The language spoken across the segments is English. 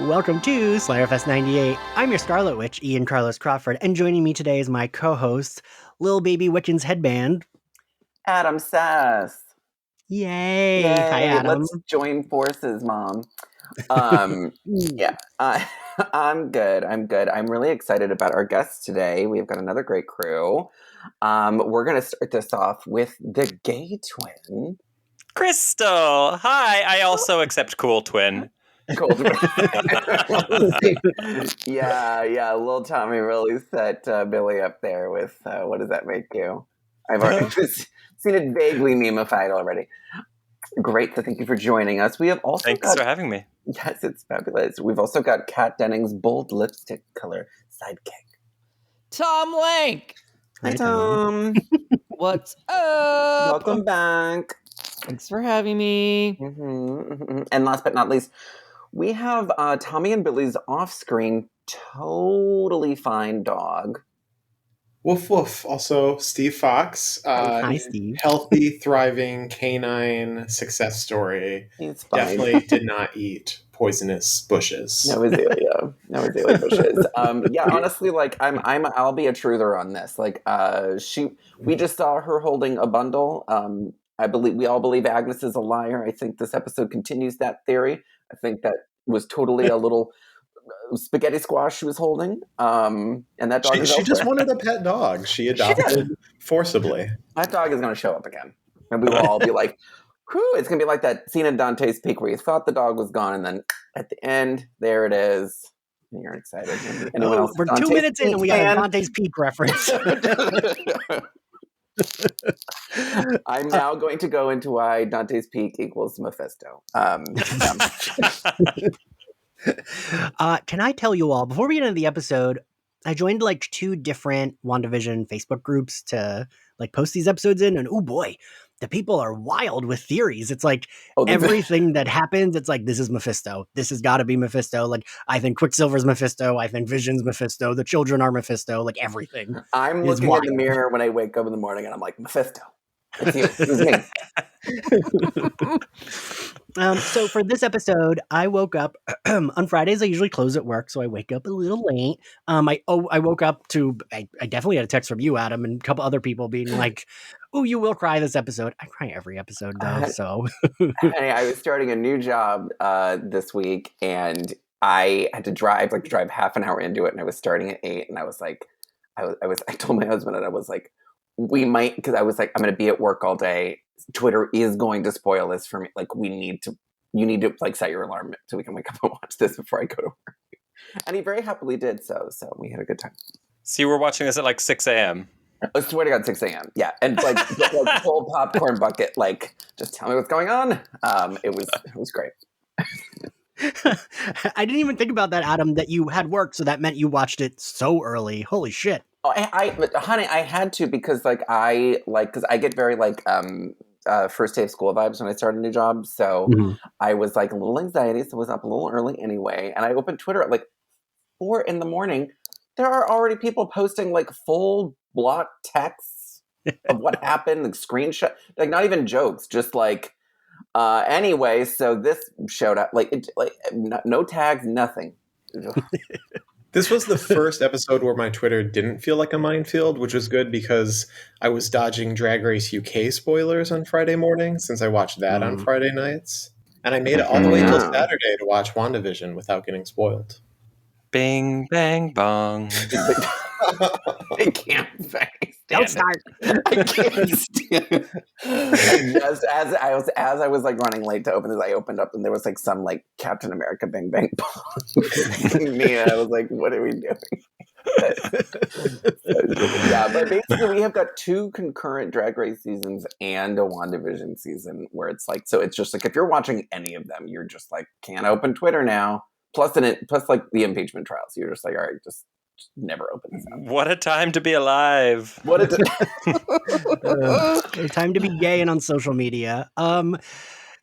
Welcome to Slayerfest 98. I'm your Scarlet Witch, Ian Carlos Crawford, and joining me today is my co-host, Lil Baby Witchin's Headband. Adam Sass. Yay! Yay! Hi, Adam. Let's join forces, Mom. Yeah, I'm good. I'm really excited about our guests today. We've got another great crew. We're going to start this off with the gay twin. Crystal! Hi, I also accept cool twin. Cool twin. Yeah. Little Tommy really set Billy up there with what does that make you? I've already seen it vaguely memified already. Great, so thank you for joining us. We have also Thanks for having me. Yes, it's fabulous. We've also got Kat Denning's bold lipstick color sidekick. Tom Lenk! Hi, Tom. What's up? Welcome back. Thanks for having me. And last but not least, we have Tommy and Billy's off-screen totally fine dog. Woof woof. Also, Steve Foxe. Hi, Steve. Healthy, thriving canine success story. He's fine. Definitely did not eat poisonous bushes. No azalea bushes. Yeah, honestly, like I'll be a truther on this. Like, we just saw her holding a bundle. We all believe Agnes is a liar. I think this episode continues that theory. I think that was totally a little spaghetti squash she was holding, and that dog she just wanted a pet dog. She adopted forcibly. That dog is going to show up again, and we will all be like, whew, it's going to be like that scene in Dante's Peak where you thought the dog was gone, and then at the end, there it is, and you're excited. Anyone else? We're Dante's 2 minutes in Peak and we got fan? a Dante's Peak reference. I'm now going to go into why Dante's Peak equals Mephisto. Can I tell you all, before we get into the episode, I joined like 2 different WandaVision Facebook groups to like post these episodes in, and oh boy, the people are wild with theories. It's like everything that happens, it's like, this is Mephisto. This has got to be Mephisto. Like, I think Quicksilver's Mephisto. I think Vision's Mephisto. The children are Mephisto. Like, everything. I'm looking in the mirror when I wake up in the morning, and I'm like, Mephisto. It's you. This is me. So for this episode, I woke up on Fridays. I usually close at work, so I wake up a little late. I woke up to I definitely had a text from you, Adam, and a couple other people being like, "Oh, you will cry this episode." I cry every episode though. So Honey, I was starting a new job this week, and I had to drive half an hour into it, and I was starting at 8, and I was like, I told my husband, and I was like, we might, because I was like, I'm going to be at work all day. Twitter is going to spoil this for me. Like, you need to like set your alarm so we can wake up and watch this before I go to work. And he very happily did so we had a good time. So you were watching this at like 6 a.m.? I swear to God, 6 a.m. Yeah, and like full popcorn bucket, like, just tell me what's going on. It was great. I didn't even think about that, Adam, that you had work, so that meant you watched it so early. Holy shit. Oh, but honey, I had to, because I get very first day of school vibes when I start a new job. So I was like a little anxiety, so I was up a little early anyway. And I opened Twitter at like 4 a.m. There are already people posting like full block texts of what happened, like screenshot, like not even jokes, just like anyway. So this showed up no tags, nothing. This was the first episode where my Twitter didn't feel like a minefield, which was good because I was dodging Drag Race UK spoilers on Friday morning since I watched that on Friday nights. And I made it all the way till Saturday to watch WandaVision without getting spoiled. Bing, bang, bong. I can't stand Don't start. I can't stand it. Just as I was like running late to open this, I opened up and there was like some like Captain America Bang Bang Bong. Me, and I was like, what are we doing? Yeah, but basically we have got 2 concurrent Drag Race seasons and a WandaVision season where it's like, so it's just like, if you're watching any of them, you're just like, can't open Twitter now. Plus like the impeachment trials. You're just like, all right, just never open this up. What a time to be alive. What a time to be gay and on social media. Well,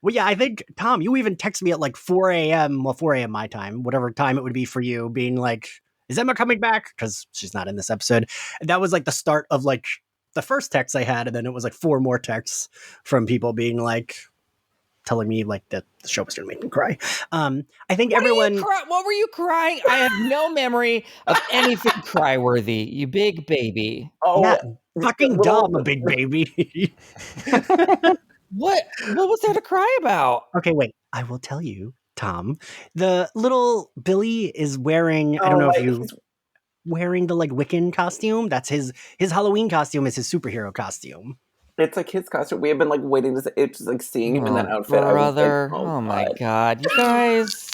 yeah, I think, Tom, you even text me at like 4 a.m. Well, 4 a.m. my time, whatever time it would be for you, being like, is Emma coming back? Because she's not in this episode. And that was like the start of like the first text I had. And then it was like 4 more texts from people being like, telling me like that the show was going to make me cry. I think What everyone. What were you crying? I have no memory of anything cry-worthy. You big baby. Oh, Yeah, fucking little- dumb, big baby. What was there to cry about? Okay, wait. I will tell you, Tom. The little Billy is wearing. I don't know if you wearing the like Wiccan costume. That's his Halloween costume. Is his superhero costume. It's like his costume. We have been like waiting to see, it's just like seeing him in that outfit. Brother. I was like, oh my God. You guys.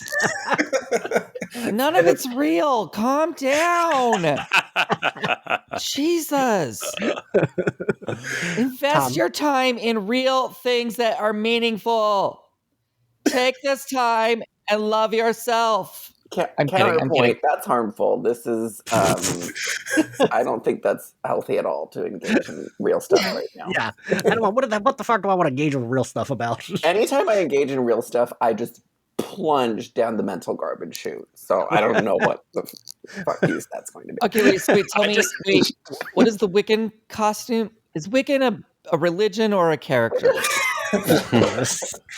None of it's real. Calm down. Jesus. Invest Tom. your time in real things that are meaningful. Take this time and love yourself. I'm kidding. That's harmful. This is, I don't think that's healthy at all to engage in real stuff right now. Yeah, I don't know what the fuck do I want to engage with real stuff about? Anytime I engage in real stuff, I just plunge down the mental garbage chute. So I don't know what the fuck use that's going to be. Okay, wait, tell me. Wait, what is the Wiccan costume? Is Wiccan a religion or a character?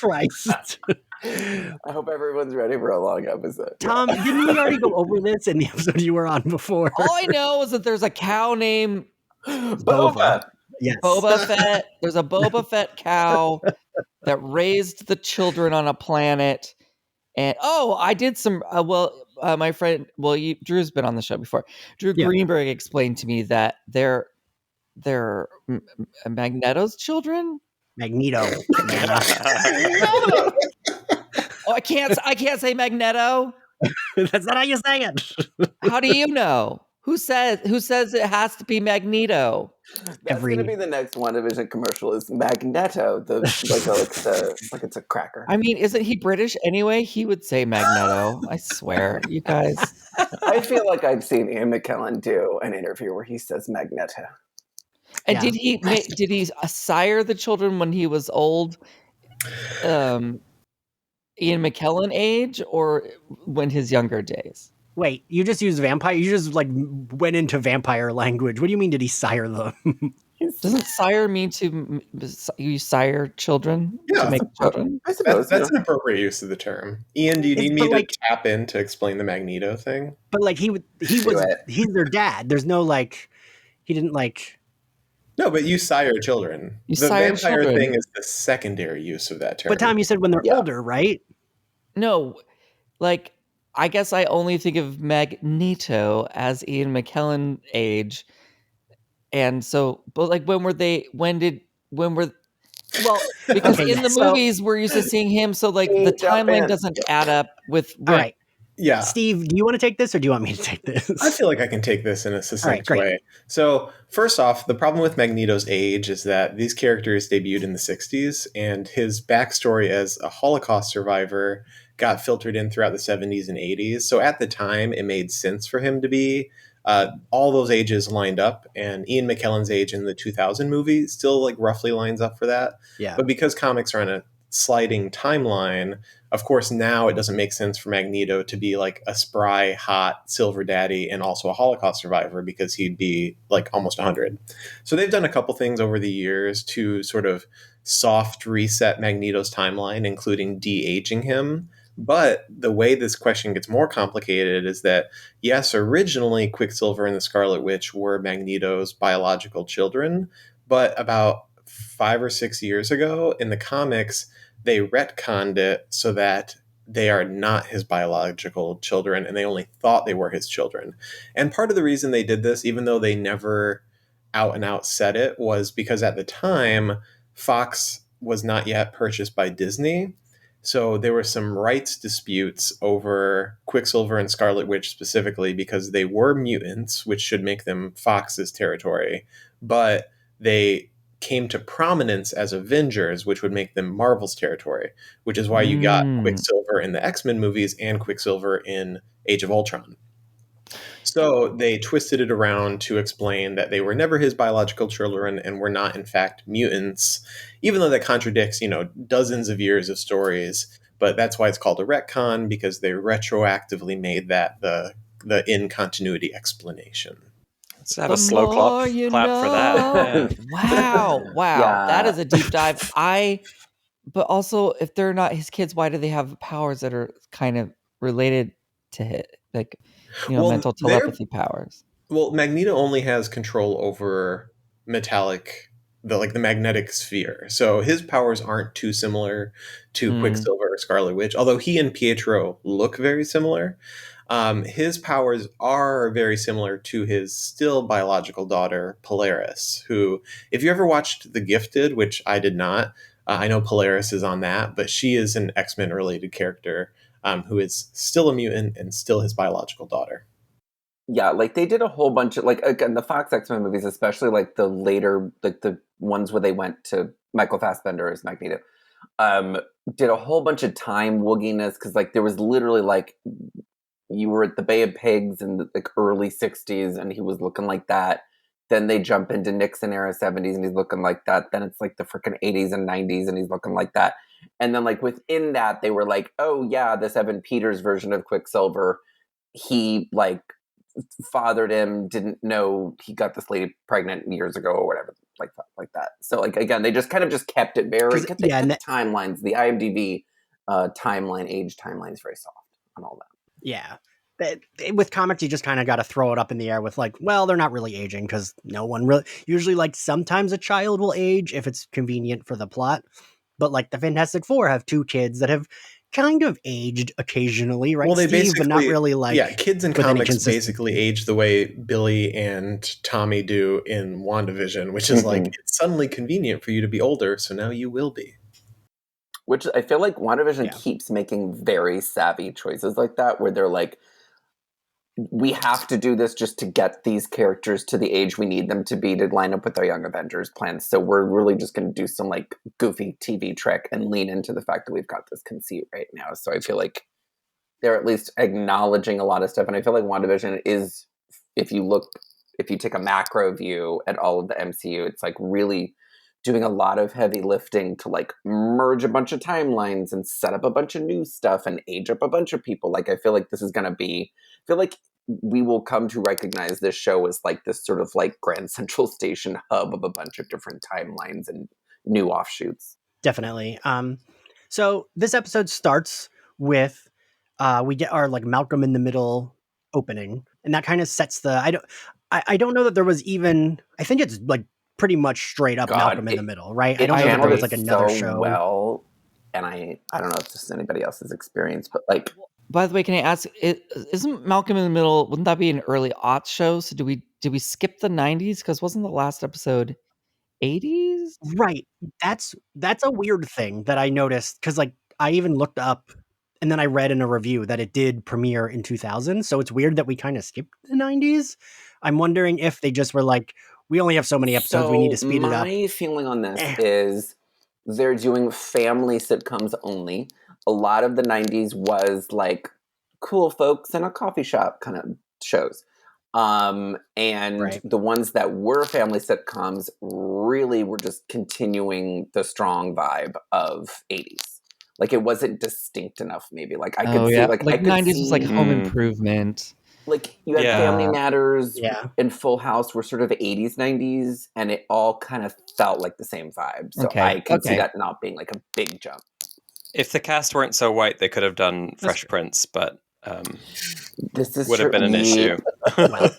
Christ. I hope everyone's ready for a long episode. Tom, didn't we already go over this in the episode you were on before? All I know is that there's a cow named Boba. Yes. Boba Fett. There's a Boba Fett cow that raised the children on a planet. And I did some. My friend. Drew's been on the show before. Drew Greenberg explained to me that they're Magneto's children. Magneto. I can't say Magneto. That's not how you say it. How do you know? Who says it has to be Magneto? That's going to be the next WandaVision commercial. Is Magneto like it's a cracker? I mean, isn't he British anyway? He would say Magneto. I swear, you guys. I feel like I've seen Ian McKellen do an interview where he says Magneto. And did he sire the children when he was old? Ian McKellen age or when his younger days? Wait, you just used vampire? You just like went into vampire language. What do you mean? Did he sire them? Doesn't sire mean you sire children to make children? I suppose that's an appropriate use of the term. Ian, do you need me to tap in to explain the Magneto thing? But like he's their dad. There's no like he didn't like. No, but you sire children. The vampire thing is the secondary use of that term. But Tom, you said when they're older, right? No, like I guess I only think of Magneto as Ian McKellen age, and so, but like when were because in the movies we're used to seeing him, so like the timeline doesn't add up with. All right. Yeah. Steve, do you want to take this or do you want me to take this? I feel like I can take this in a succinct way. So, first off, the problem with Magneto's age is that these characters debuted in the 60s, and his backstory as a Holocaust survivor got filtered in throughout the 70s and 80s. So, at the time, it made sense for him to be all those ages lined up, and Ian McKellen's age in the 2000 movie still like roughly lines up for that. Yeah. But because comics are on a sliding timeline, of course, now it doesn't make sense for Magneto to be like a spry, hot silver daddy and also a Holocaust survivor because he'd be like almost 100. So they've done a couple things over the years to sort of soft reset Magneto's timeline, including de-aging him. But the way this question gets more complicated is that, yes, originally Quicksilver and the Scarlet Witch were Magneto's biological children, but about 5 or 6 years ago in the comics, they retconned it so that they are not his biological children and they only thought they were his children. And part of the reason they did this, even though they never out and out said it, was because at the time, Fox was not yet purchased by Disney. So there were some rights disputes over Quicksilver and Scarlet Witch specifically because they were mutants, which should make them Fox's territory. But they came to prominence as Avengers, which would make them Marvel's territory, which is why you got Quicksilver in the X-Men movies and Quicksilver in Age of Ultron. So they twisted it around to explain that they were never his biological children and were not, in fact, mutants, even though that contradicts, dozens of years of stories. But that's why it's called a retcon, because they retroactively made that the in-continuity explanation. Let's have a slow clap for that. Wow. Yeah. That is a deep dive. But also, if they're not his kids, why do they have powers that are kind of related to it? Like, mental telepathy powers. Well, Magneto only has control over the magnetic sphere. So his powers aren't too similar to Quicksilver or Scarlet Witch, although he and Pietro look very similar. His powers are very similar to his still biological daughter, Polaris, who, if you ever watched The Gifted, which I did not, I know Polaris is on that, but she is an X-Men related character who is still a mutant and still his biological daughter. Yeah, like they did a whole bunch of, like, again, the Fox X-Men movies, especially like the later, like the ones where they went to Michael Fassbender as Magneto, did a whole bunch of time wooginess, because like there was literally like, you were at the Bay of Pigs in the like early 60s and he was looking like that. Then they jump into Nixon era 70s and he's looking like that. Then it's like the freaking 80s and 90s and he's looking like that. And then like within that, they were like, oh yeah, this Evan Peters version of Quicksilver, he like fathered him, didn't know he got this lady pregnant years ago or whatever, like that. So like, again, they just kind of just kept it very, timelines, the IMDb age timeline is very soft on all that. Yeah. With comics, you just kind of got to throw it up in the air with like, well, they're not really aging because no one really, usually like sometimes a child will age if it's convenient for the plot. But like the Fantastic Four have 2 kids that have kind of aged occasionally, right? Well, they Steve, basically, but not really like. Yeah, kids in comics basically age the way Billy and Tommy do in WandaVision, which is like, it's suddenly convenient for you to be older, so now you will be. Which I feel like WandaVision keeps making very savvy choices like that, where they're like, we have to do this just to get these characters to the age we need them to be to line up with our Young Avengers plans. So we're really just going to do some like goofy TV trick and lean into the fact that we've got this conceit right now. So I feel like they're at least acknowledging a lot of stuff. And I feel like WandaVision is, if you take a macro view at all of the MCU, it's like really doing a lot of heavy lifting to like merge a bunch of timelines and set up a bunch of new stuff and age up a bunch of people. Like, I feel like this is going to be, I feel like we will come to recognize this show as like this sort of like Grand Central Station hub of a bunch of different timelines and new offshoots. Definitely. So this episode starts with, we get our like Malcolm in the Middle opening, and that kind of sets the, I don't know that there was even, I think it's like pretty much straight up Malcolm in the Middle, right? I don't know that there was like another show. Well, and I don't know if this is anybody else's experience, but like, by the way, can I ask, isn't Malcolm in the Middle, wouldn't that be an early aughts show? So did we skip the 90s? Because wasn't the last episode 80s? Right. That's a weird thing that I noticed, because like I even looked up and then I read in a review that it did premiere in 2000. So it's weird that we kind of skipped the 90s. I'm wondering if they just were like, we only have so many episodes, we need to speed it up. My feeling on this is they're doing family sitcoms only. A lot of the 90s was like cool folks in a coffee shop kind of shows. And the ones that were family sitcoms really were just continuing the strong vibe of 80s. Like, it wasn't distinct enough, maybe. Like, I could see, like 90s was like Home Improvement. Like, you had Family Matters and Full House were sort of 80s, 90s, and it all kind of felt like the same vibe. So I can see that not being like a big jump. If the cast weren't so white, they could have done Fresh Prince, but this would have been an issue. Oh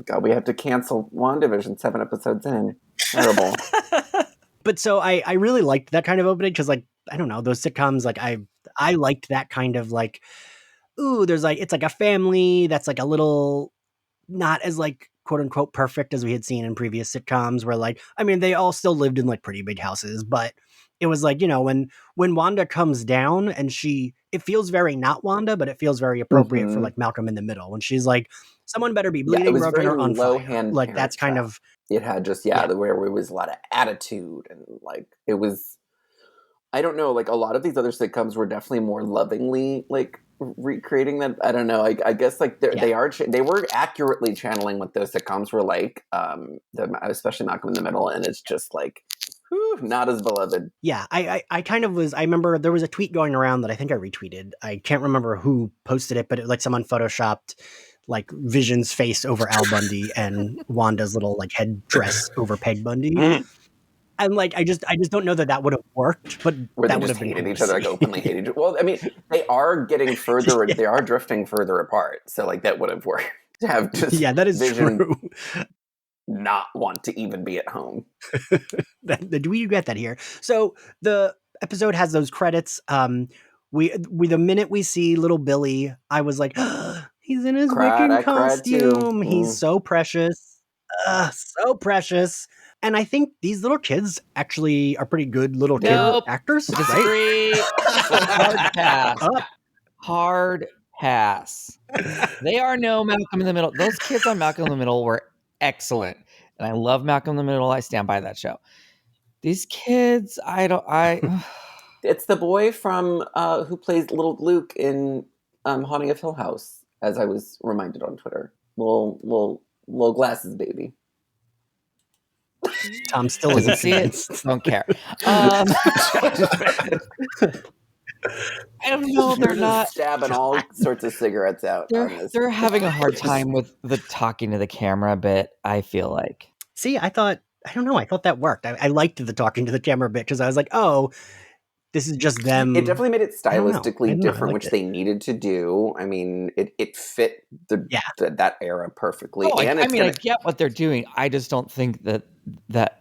God, we have to cancel WandaVision 7 episodes in. Terrible. But so I really liked that kind of opening, because like, I don't know, those sitcoms, like I liked that kind of like, ooh, there's like, it's like a family that's like a little not as like quote unquote perfect as we had seen in previous sitcoms, where like, I mean, they all still lived in like pretty big houses, but it was like, when Wanda comes down and it feels very not Wanda, but it feels very appropriate for like Malcolm in the Middle, when she's like, someone better be bleeding, broken, or on fire. Like, that's kind of, it had just where it was a lot of attitude, and like it was, I don't know, like a lot of these other sitcoms were definitely more lovingly like recreating that. I don't know. I guess like they were accurately channeling what those sitcoms were like, especially Malcolm in the Middle, and it's just like, not as beloved. Yeah, I kind of was. I remember there was a tweet going around that I think I retweeted. I can't remember who posted it, but it, like someone photoshopped like Vision's face over Al Bundy and Wanda's little like headdress over Peg Bundy. And like, I just don't know that would have worked, but Where they that would just have been hated cool each to other, like see. openly hated each other. Well, I mean, they are getting further, they are drifting further apart. So like that would have worked to have just Yeah, that is Vision true. not want to even be at home. We get that here. So the episode has those credits. We the minute we see little Billy, I was like, he's in his Wiccan I cried too. costume. He's so precious. So precious. And I think these little kids actually are pretty good little kid Nope. actors, right? Disagree. Hard pass. Hard pass. They are no Malcolm in the Middle. Those kids on Malcolm in the Middle were excellent. And I love Malcolm in the Middle. I stand by that show. These kids, It's the boy from who plays little Luke in Haunting of Hill House, as I was reminded on Twitter. Little glasses baby. Tom still doesn't isn't see it. convinced. Don't care. I don't know. They're just not stabbing all sorts of cigarettes out on this. They're having a hard time with the talking to the camera bit, I feel like. See, I thought that worked. I liked the talking to the camera bit because I was like, oh, this is just them. It definitely made it I don't know. stylistically different, which they needed to do. I mean, it fit that era perfectly. Oh, and I get what they're doing. I just don't think that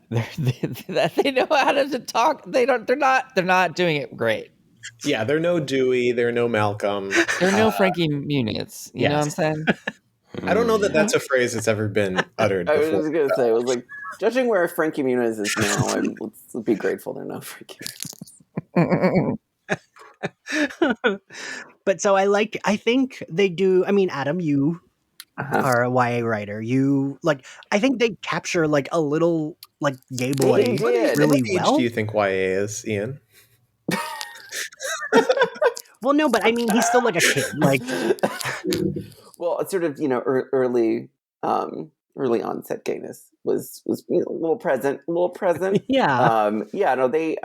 they know how to talk. They're not doing it great. Yeah, they're no Dewey, they're no Malcolm. They're no Frankie Muniz. You know what I'm saying? I don't know that that's a phrase that's ever been uttered before. I was just going to say, I was like, judging where Frankie Muniz is now, let's be grateful they're not Frankie Muniz. But so I think they do. I mean, Adam, you are a YA writer. I think they capture like a little like gay boy really what well. age do you think YA is, Ian? Well, no, but I mean, he's still like a kid. Like, well, it's sort of early onset gayness was a little present. Yeah. They.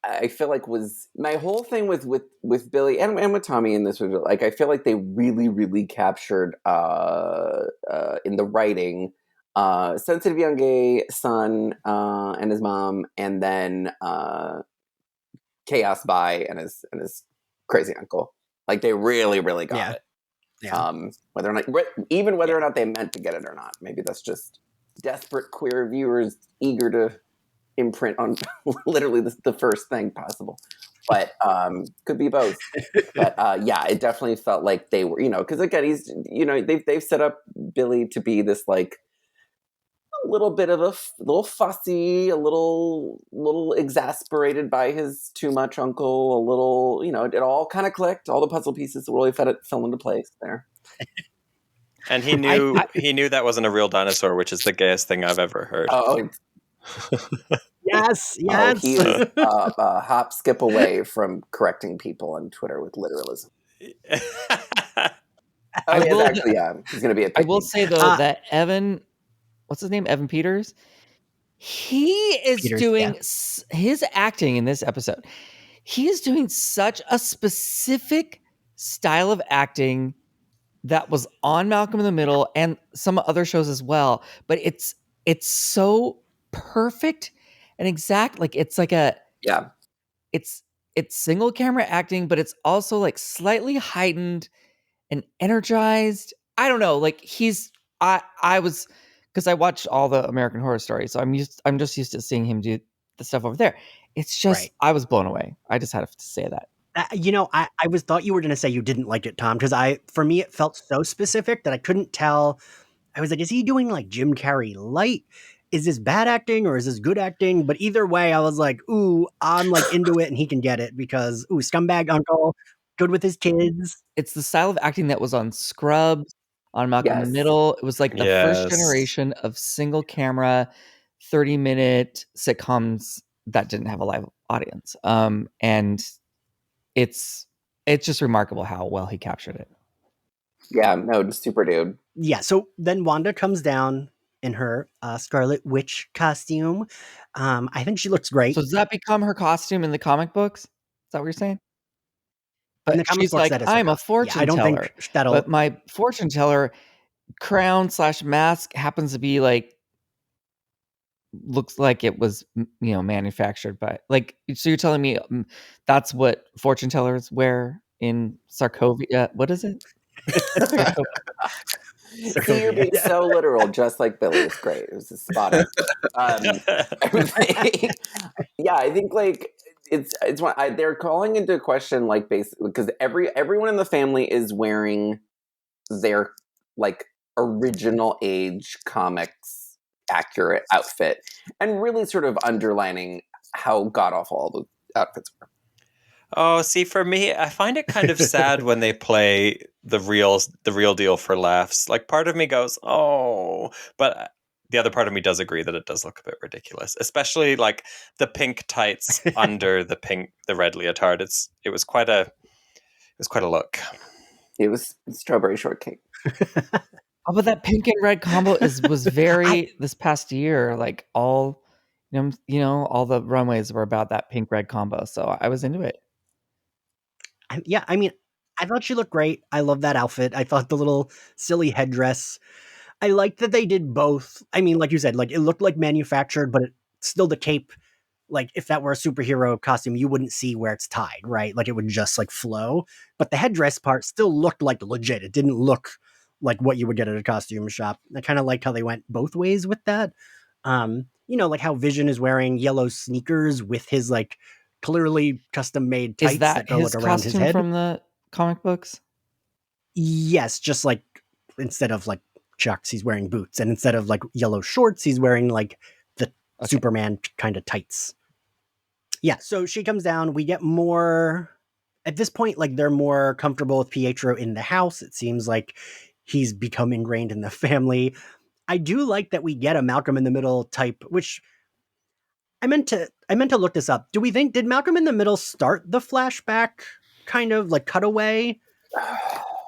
I feel like was my whole thing with Billy and with Tommy in this was like I feel like they really captured in the writing sensitive young gay son and his mom, and then chaos bi and his crazy uncle. Like they really got it. Yeah. Whether or not they meant to get it or not, maybe that's just desperate queer viewers eager to imprint on literally the first thing possible, but could be both. But it definitely felt like they were, because again, he's, they've set up Billy to be this like a little bit of a little fussy, a little exasperated by his too much uncle, a little, it all kind of clicked. All the puzzle pieces really fell into place there. And he knew that wasn't a real dinosaur, which is the gayest thing I've ever heard. Yes. Oh, he is a hop, skip away from correcting people on Twitter with literalism. He's going to be a I will say, though, that Evan, what's his name? Evan Peters? He is doing his acting in this episode. He is doing such a specific style of acting that was on Malcolm in the Middle and some other shows as well. But it's so perfect and exact. Like it's like it's single camera acting, but it's also like slightly heightened and energized. I don't know. Like I was, because I watched all the American Horror Story, so I'm just used to seeing him do the stuff over there. It's just I was blown away. I just had to say that. I thought you were going to say you didn't like it, Tom, because for me it felt so specific that I couldn't tell. I was like, is he doing like Jim Carrey light? Is this bad acting or is this good acting? But either way, I was like, ooh, I'm like into it and he can get it because, ooh, scumbag uncle, good with his kids. It's the style of acting that was on Scrubs, on Malcolm in the Middle. It was like the first generation of single camera, 30-minute sitcoms that didn't have a live audience. And it's just remarkable how well he captured it. Yeah, no, just super dude. Yeah, so then Wanda comes down in her Scarlet Witch costume. I think she looks great. So does that become her costume in the comic books? Is that what you're saying? But in the comic she's books, like, I'm a fortune teller. I don't think that'll... But my fortune teller crown / mask happens to be like looks like it was, manufactured by, like, so you're telling me that's what fortune tellers wear in Sarkovia? What is it? See, you're being so literal, just like Billy. It's great. It was spot on. I think like it's one they're calling into question, like, basically because everyone in the family is wearing their like original age comics accurate outfit, and really sort of underlining how god awful all the outfits were. Oh, see, for me, I find it kind of sad when they play the real deal for laughs. Like, part of me goes, oh, but the other part of me does agree that it does look a bit ridiculous, especially like the pink tights under the red leotard. It was quite a look. It was strawberry shortcake. Oh, but that pink and red combo was very this past year. Like all the runways were about that pink red combo, so I was into it. Yeah, I mean, I thought she looked great. I love that outfit. I thought the little silly headdress. I liked that they did both. I mean, like you said, like it looked like manufactured, but still the cape. Like if that were a superhero costume, you wouldn't see where it's tied, right? Like it would just like flow. But the headdress part still looked like legit. It didn't look like what you would get at a costume shop. I kind of liked how they went both ways with that. Like how Vision is wearing yellow sneakers with his like clearly custom made tights Is that go his like around his costume head. from the comic books? Yes, just like instead of like chucks, he's wearing boots, and instead of like yellow shorts, he's wearing like the Superman kind of tights. Yeah, so she comes down. We get more at this point, like they're more comfortable with Pietro in the house. It seems like he's become ingrained in the family. I do like that we get a Malcolm in the Middle type, which I meant to look this up. Did Malcolm in the Middle start the flashback kind of like cutaway?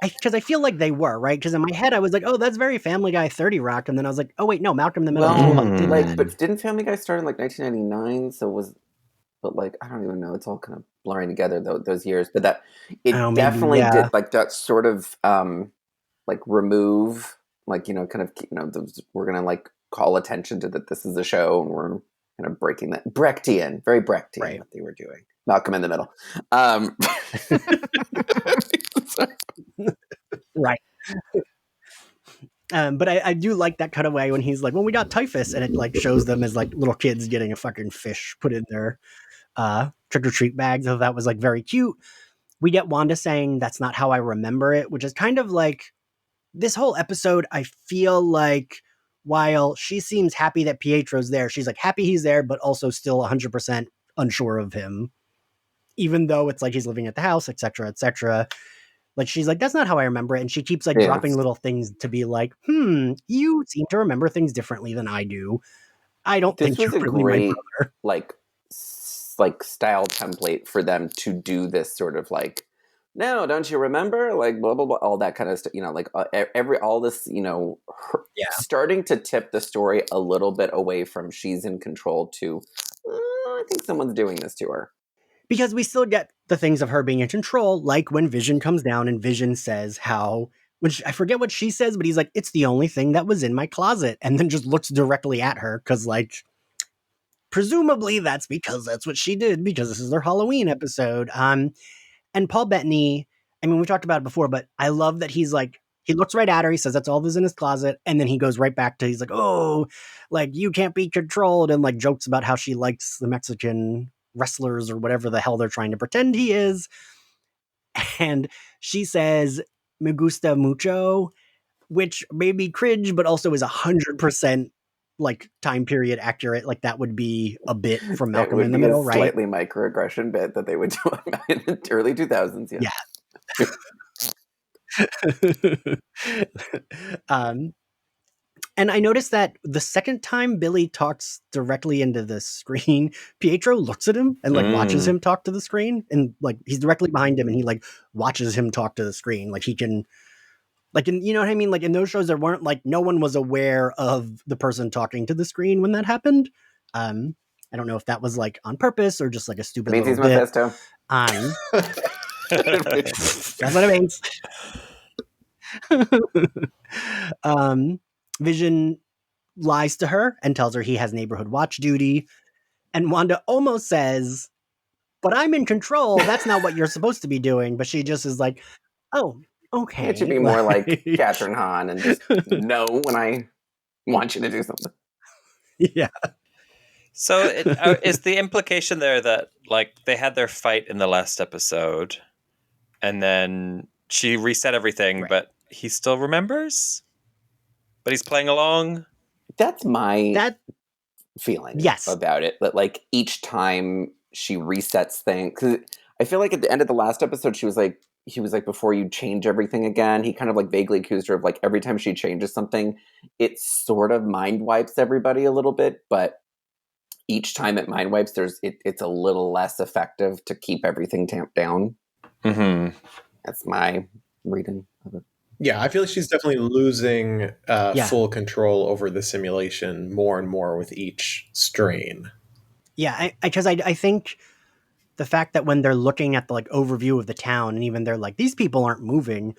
Because I feel like they were, right? Because in my head I was like, oh, that's very Family Guy 30 Rock, and then I was like, oh wait, no, Malcolm in the Middle. But didn't Family Guy start in like 1999? But like I don't even know. It's all kind of blurring together those years. But that it definitely did like that sort of like remove like kind of we're gonna like call attention to that this is a show, and we're kind of breaking that Brechtian, very Brechtian, right. What they were doing. Malcolm in the Middle. Right. But I do like that cutaway when he's like, well, we got typhus, and it like shows them as like little kids getting a fucking fish put in their trick-or-treat bags. So that was like very cute. We get Wanda saying that's not how I remember it, which is kind of like this whole episode. I feel like while she seems happy that Pietro's there, she's like happy he's there, but also still 100% unsure of him, even though it's like he's living at the house, etc., etc. Like she's like, that's not how I remember it. And she keeps like dropping little things to be like, you seem to remember things differently than I do. I don't think you're really my brother. Like style template for them to do this sort of like, no, don't you remember? Like blah blah blah, all that kind of stuff. Like all this, starting to tip the story a little bit away from she's in control to, I think someone's doing this to her. Because we still get the things of her being in control, like when Vision comes down and Vision says which I forget what she says, but he's like, it's the only thing that was in my closet, and then just looks directly at her, because like, presumably that's because that's what she did, because this is their Halloween episode. And Paul Bettany, I mean, we talked about it before, but I love that he's like, he looks right at her, he says that's all that's in his closet, and then he goes right back to, he's like, oh, like, you can't be controlled, and like jokes about how she likes the Mexican wrestlers or whatever the hell they're trying to pretend he is. And she says, me gusta mucho, which made me cringe, but also is 100% like time period accurate. Like that would be a bit from Malcolm in the Middle, right? Slightly microaggression bit that they would do in the early 2000s. Yeah. And I noticed that the second time Billy talks directly into the screen, Pietro looks at him and like watches him talk to the screen, and like he's directly behind him and he like watches him talk to the screen. Like he can, like, you know what I mean? Like in those shows, there weren't like, no one was aware of the person talking to the screen when that happened. I don't know if that was like on purpose or just like a stupid little bit. Mephisto. That's what it means. Vision lies to her and tells her he has neighborhood watch duty. And Wanda almost says, but I'm in control. That's not what you're supposed to be doing. But she just is like, oh, okay. It should be more like Catherine Hahn and just know when I want you to do something. Yeah. So is the implication there that like they had their fight in the last episode and then she reset everything, Right. but he still remembers? But he's playing along? That's my feeling about it. That like each time she resets things, because I feel like at the end of the last episode, he was like, before you change everything again, he kind of like vaguely accused her of like every time she changes something, it sort of mind wipes everybody a little bit, but each time it mind wipes, it's a little less effective to keep everything tamped down. Mm-hmm. That's my reading of it. Yeah, I feel like she's definitely losing full control over the simulation more and more with each strain. Yeah, because I think the fact that when they're looking at the like overview of the town and even they're like, these people aren't moving,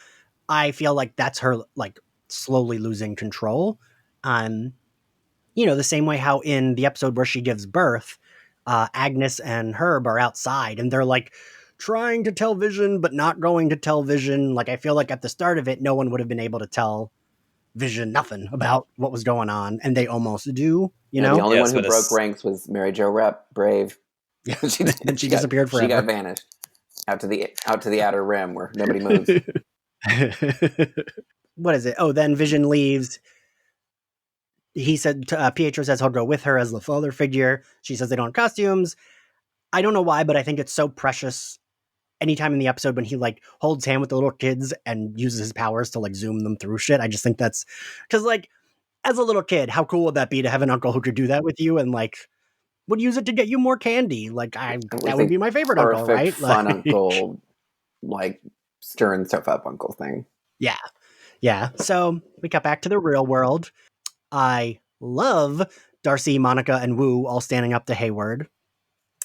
I feel like that's her like slowly losing control. The same way how in the episode where she gives birth, Agnes and Herb are outside and they're like trying to tell Vision but not going to tell Vision. Like I feel like at the start of it, no one would have been able to tell Vision nothing about what was going on, and they almost do. The only one who broke ranks was Mary Jo Brave. Yeah, and she disappeared forever. She got vanished out to the outer rim where nobody moves. What is it? Oh, then Vision leaves. He said, Pietro says he'll go with her as the father figure. She says they don't have costumes. I don't know why, but I think it's so precious. Anytime in the episode when he like holds hand with the little kids and uses his powers to like zoom them through shit, I just think that's because like as a little kid, how cool would that be to have an uncle who could do that with you and like would use it to get you more candy? Like that would be my favorite uncle, right? Fun uncle, like stirring stuff up uncle thing. Yeah. So we cut back to the real world. I love Darcy, Monica, and Wu all standing up to Hayward.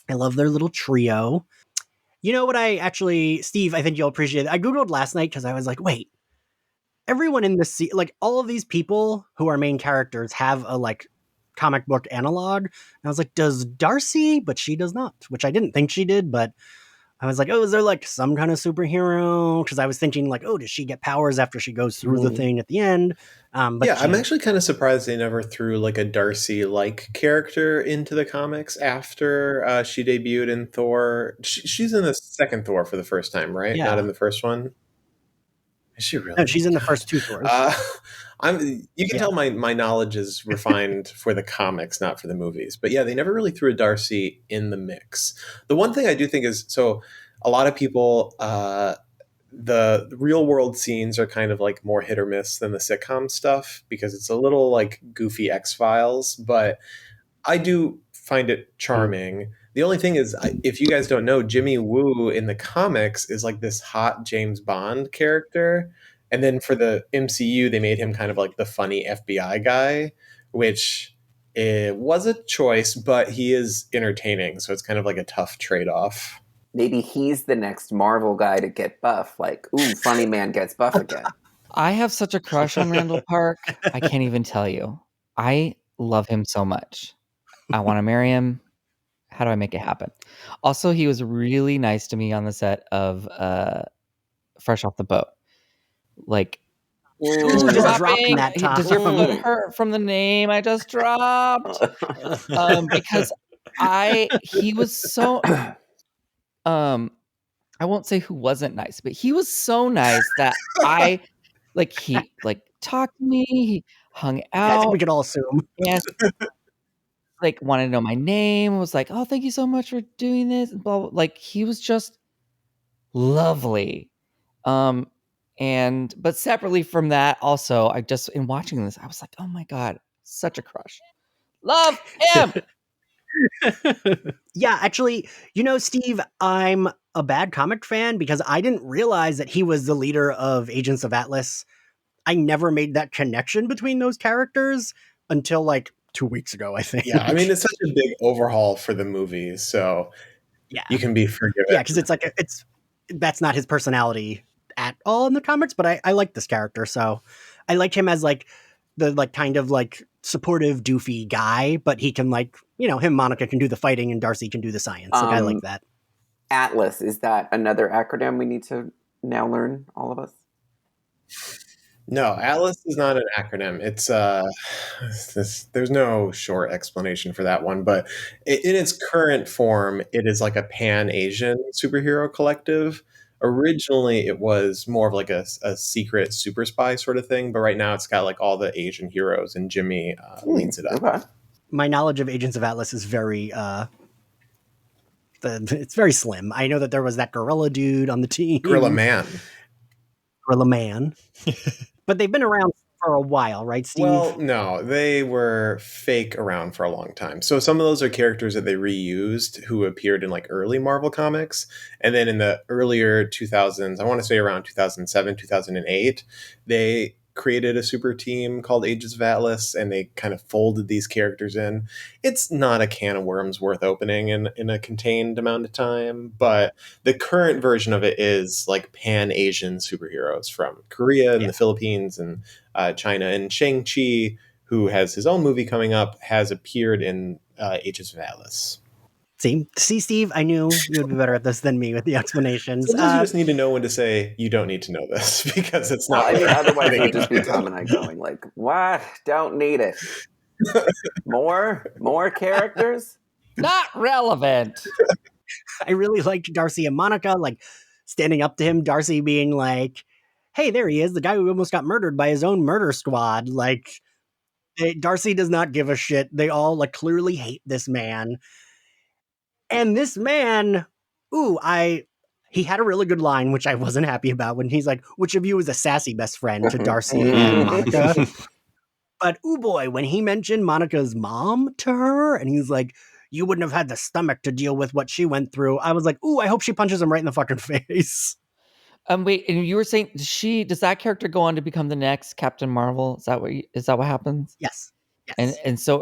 I love their little trio. You know what Steve, I think you'll appreciate it. I Googled last night because I was like, wait, everyone in this, like all of these people who are main characters have a like comic book analog. And I was like, does Darcy? But she does not, which I didn't think she did, but I was like, oh, is there like some kind of superhero? Because I was thinking like, oh, does she get powers after she goes through the thing at the end? But I'm actually kind of surprised they never threw like a Darcy-like character into the comics after she debuted in Thor. She's in the second Thor for the first time, right? Yeah. Not in the first one. Is she really? No, she's in the first two Thors. You can tell my knowledge is refined for the comics, not for the movies. But yeah, they never really threw a Darcy in the mix. The one thing I do think is, so a lot of people, the real world scenes are kind of like more hit or miss than the sitcom stuff because it's a little like goofy X-Files, but I do find it charming. The only thing is, if you guys don't know, Jimmy Woo in the comics is like this hot James Bond character. And then for the MCU, they made him kind of like the funny FBI guy, which it was a choice, but he is entertaining. So it's kind of like a tough trade-off. Maybe he's the next Marvel guy to get buff. Like, ooh, funny man gets buff again. I have such a crush on Randall Park. I can't even tell you. I love him so much. I want to marry him. How do I make it happen? Also, he was really nice to me on the set of Fresh Off the Boat. Like, just dropping that top. Does your foot hurt from the name I just dropped? Because he was so... I won't say who wasn't nice, but he was so nice that he talked to me, he hung out. I think we could all assume. And like wanted to know my name, was like, oh, thank you so much for doing this, and blah, blah. Like he was just lovely. But separately from that, also, in watching this, I was like, oh my God, such a crush. Love him. Yeah, actually, Steve, I'm a bad comic fan because I didn't realize that he was the leader of Agents of Atlas. I never made that connection between those characters until like 2 weeks ago, I think. Yeah, I mean, it's such a big overhaul for the movie, so yeah, you can be forgiven. Yeah, because that's not his personality at all in the comics, but I like this character, so I like him as like the like kind of like supportive, doofy guy, but he can like, him, Monica can do the fighting and Darcy can do the science. Like I like that. Atlas, is that another acronym we need to now learn, all of us? No, Atlas is not an acronym. It's there's no short explanation for that one, but in its current form, it is like a pan-Asian superhero collective. Originally, it was more of like a secret super spy sort of thing, but right now it's got like all the Asian heroes, and Jimmy leads it up. Okay. My knowledge of Agents of Atlas is very it's very slim. I know that there was that gorilla dude on the team. Gorilla Man. But they've been around for a while, right, Steve? Well, no, they were fake around for a long time. So some of those are characters that they reused who appeared in like early Marvel comics. And then in the earlier 2000s, I want to say around 2007, 2008, they created a super team called Agents of Atlas, and they kind of folded these characters in. It's not a can of worms worth opening in a contained amount of time, but the current version of it is like pan-Asian superheroes from Korea and the Philippines and China. And Shang-Chi, who has his own movie coming up, has appeared in Agents of Atlas. See, Steve, I knew you would be better at this than me with the explanations. Sometimes you just need to know when to say, you don't need to know this, because it's not. Otherwise it would just be Tom and I going like, what? Don't need it. More characters? Not relevant. I really liked Darcy and Monica, like, standing up to him, Darcy being like, hey, there he is, the guy who almost got murdered by his own murder squad. Like, Darcy does not give a shit. They all, like, clearly hate this man. And this man, he had a really good line, which I wasn't happy about, when he's like, which of you is a sassy best friend to Darcy and Monica? But, boy, when he mentioned Monica's mom to her, and he's like, you wouldn't have had the stomach to deal with what she went through, I was like, I hope she punches him right in the fucking face. Wait, and you were saying, does that character go on to become the next Captain Marvel? Is that what happens? Yes. And so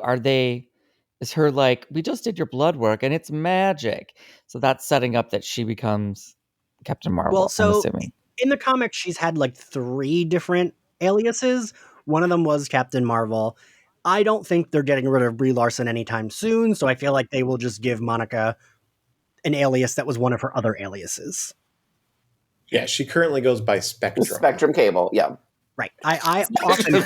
is her like, we just did your blood work and it's magic. So that's setting up that she becomes Captain Marvel, well, so I'm assuming. In the comics, she's had like 3 different aliases. One of them was Captain Marvel. I don't think they're getting rid of Brie Larson anytime soon, so I feel like they will just give Monica an alias that was one of her other aliases. Yeah, she currently goes by Spectrum. Spectrum Cable, yeah. Right. I often...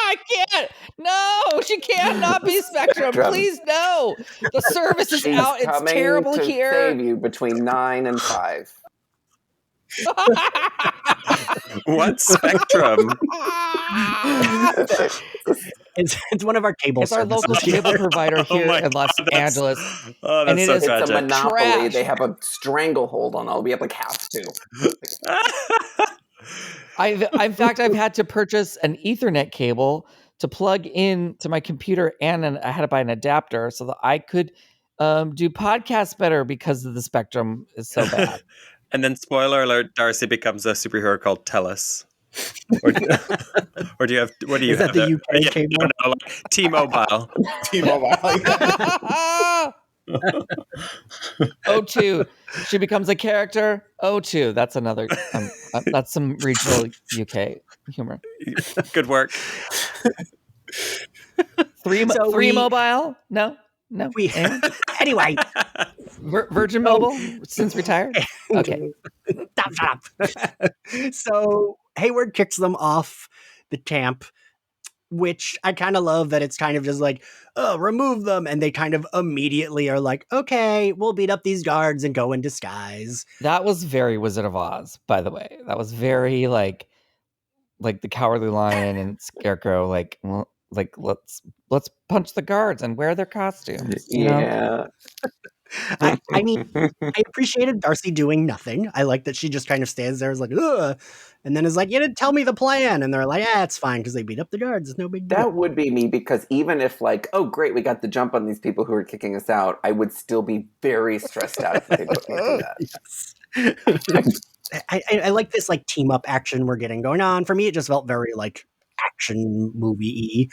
I can't. No, she can't not be Spectrum. Please, no. The service is out. It's terrible here. Save you between 9 and 5. What Spectrum? It's one of our cable It's our local cable provider here in Los Angeles. Oh, that's and so it is tragic. It's a monopoly. Trash. They have a stranglehold on all. We have like half to. In fact, I've had to purchase an Ethernet cable to plug in to my computer, and I had to buy an adapter so that I could do podcasts better because of the Spectrum is so bad. And then, spoiler alert, Darcy becomes a superhero called Telus. Or do you have? What do you Is have? that the UK cable? No, like T-Mobile. O2. She becomes a character. O2. That's another. That's some regional UK humor. Good work. Three Mobile? No. Anyway. Virgin Mobile since retired? Okay. Stop. So Hayward kicks them off the camp, which I kind of love that it's kind of just like, remove them. And they kind of immediately are like, okay, we'll beat up these guards and go in disguise. That was very Wizard of Oz, by the way. That was very like the Cowardly Lion and Scarecrow, let's punch the guards and wear their costumes. You know? I mean, I appreciated Darcy doing nothing. I like that she just kind of stands there, is like, ugh, and then is like, you didn't tell me the plan, and they're like, it's fine because they beat up the guards. It's no big deal. That would be me, because even if like, oh great, we got the jump on these people who are kicking us out, I would still be very stressed out if they put me through that. Yes. I like this like team up action we're getting going on. For me, it just felt very like action movie-y.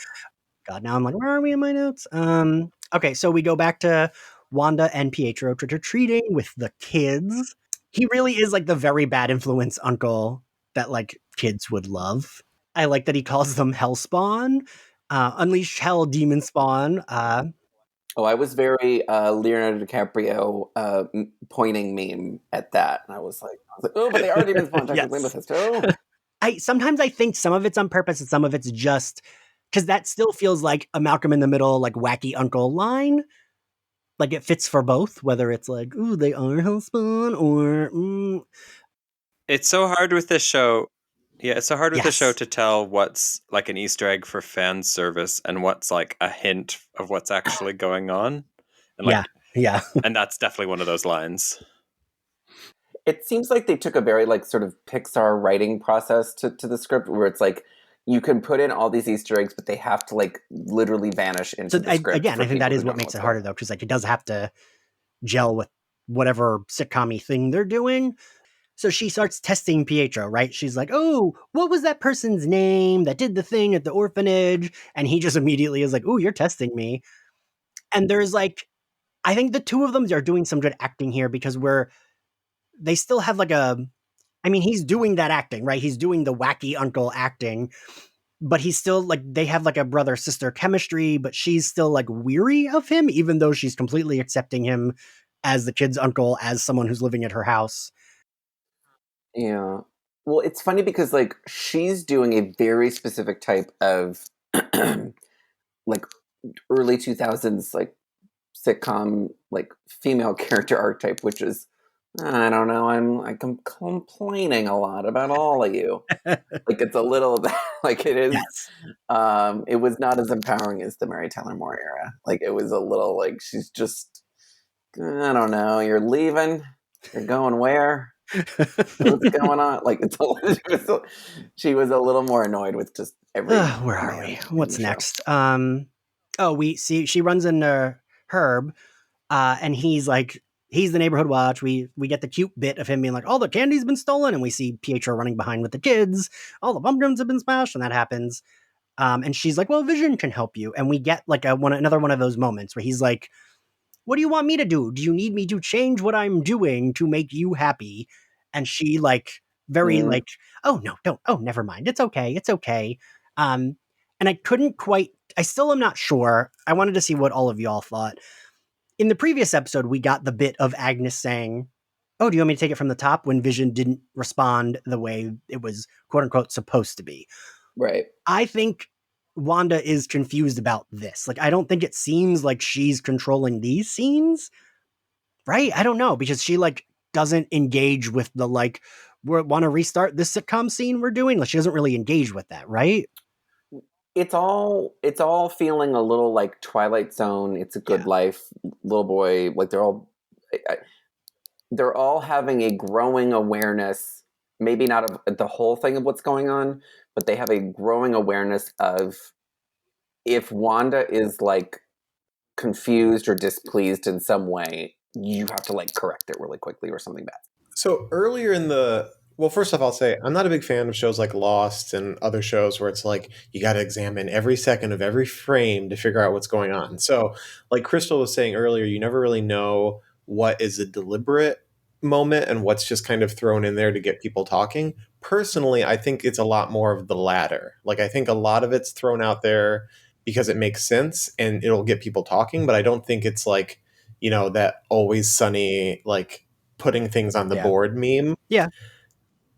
God, now I'm like, where are we in my notes? Okay, so we go back to Wanda and Pietro trick-or-treating with the kids. He really is like the very bad influence uncle that like kids would love. I like that he calls them Hellspawn. Unleash Hell Demon Spawn. I was very Leonardo DiCaprio pointing meme at that. And I was like, oh, but they are Demon Spawn technically, Yes. Mephisto. Sometimes I think some of it's on purpose and some of it's just because that still feels like a Malcolm in the Middle, like wacky uncle line. Like it fits for both, whether it's like, ooh, they are Hellspawn or It's so hard with this show. Yeah, it's so hard with the show Yes. to tell what's like an Easter egg for fan service and what's like a hint of what's actually going on. And like, yeah. and that's definitely one of those lines. It seems like they took a very like sort of Pixar writing process to the script, where it's like you can put in all these Easter eggs, but they have to like literally vanish into the script. Again, I think that is what makes it harder though, because like it does have to gel with whatever sitcom-y thing they're doing. So she starts testing Pietro, right? She's like, oh, what was that person's name that did the thing at the orphanage? And he just immediately is like, oh, you're testing me. And there's like, I think the two of them are doing some good acting here because they still have like he's doing that acting, right? He's doing the wacky uncle acting, but he's still like, they have like a brother-sister chemistry, but she's still like weary of him, even though she's completely accepting him as the kid's uncle, as someone who's living at her house. Yeah. Well, it's funny because like she's doing a very specific type of like early 2000s like sitcom like female character archetype, which is I don't know, I'm complaining a lot about all of you. Like it's a little like it is. Yes. It was not as empowering as the Mary Tyler Moore era. Like it was a little like she's just I don't know. You're leaving. You're going where? What's going on? Like she was a little more annoyed with just every. Where are we? What's next? We see she runs into Herb, and he's like, he's the neighborhood watch. We get the cute bit of him being like, all the candy's been stolen, and we see Pietro running behind with the kids. All the pumpkins have been smashed, and that happens. And she's like, well, Vision can help you, and we get like another one of those moments where he's like, what do you want me to do? Do you need me to change what I'm doing to make you happy? And she like very like, oh no, don't. Oh, never mind. It's okay. It's okay. And I still am not sure. I wanted to see what all of y'all thought. In the previous episode, we got the bit of Agnes saying, oh, do you want me to take it from the top, when Vision didn't respond the way it was quote unquote supposed to be. Right. I think Wanda is confused about this. Like, I don't think it seems like she's controlling these scenes, right? I don't know, because she like doesn't engage with the like, we want to restart this sitcom scene we're doing. Like, she doesn't really engage with that, right? It's all feeling a little like Twilight Zone. It's a Good Life, Little Boy. Like they're all having a growing awareness. Maybe not of the whole thing of what's going on, but they have a growing awareness of if Wanda is like confused or displeased in some way, you have to like correct it really quickly or something bad. So earlier in well, first off, I'll say I'm not a big fan of shows like Lost and other shows where it's like you got to examine every second of every frame to figure out what's going on. So like Crystal was saying earlier, you never really know what is a deliberate moment and what's just kind of thrown in there to get people talking. Personally, I think it's a lot more of the latter. Like I think a lot of it's thrown out there because it makes sense and it'll get people talking, but I don't think it's like, that Always Sunny, like putting things on the board meme. Yeah.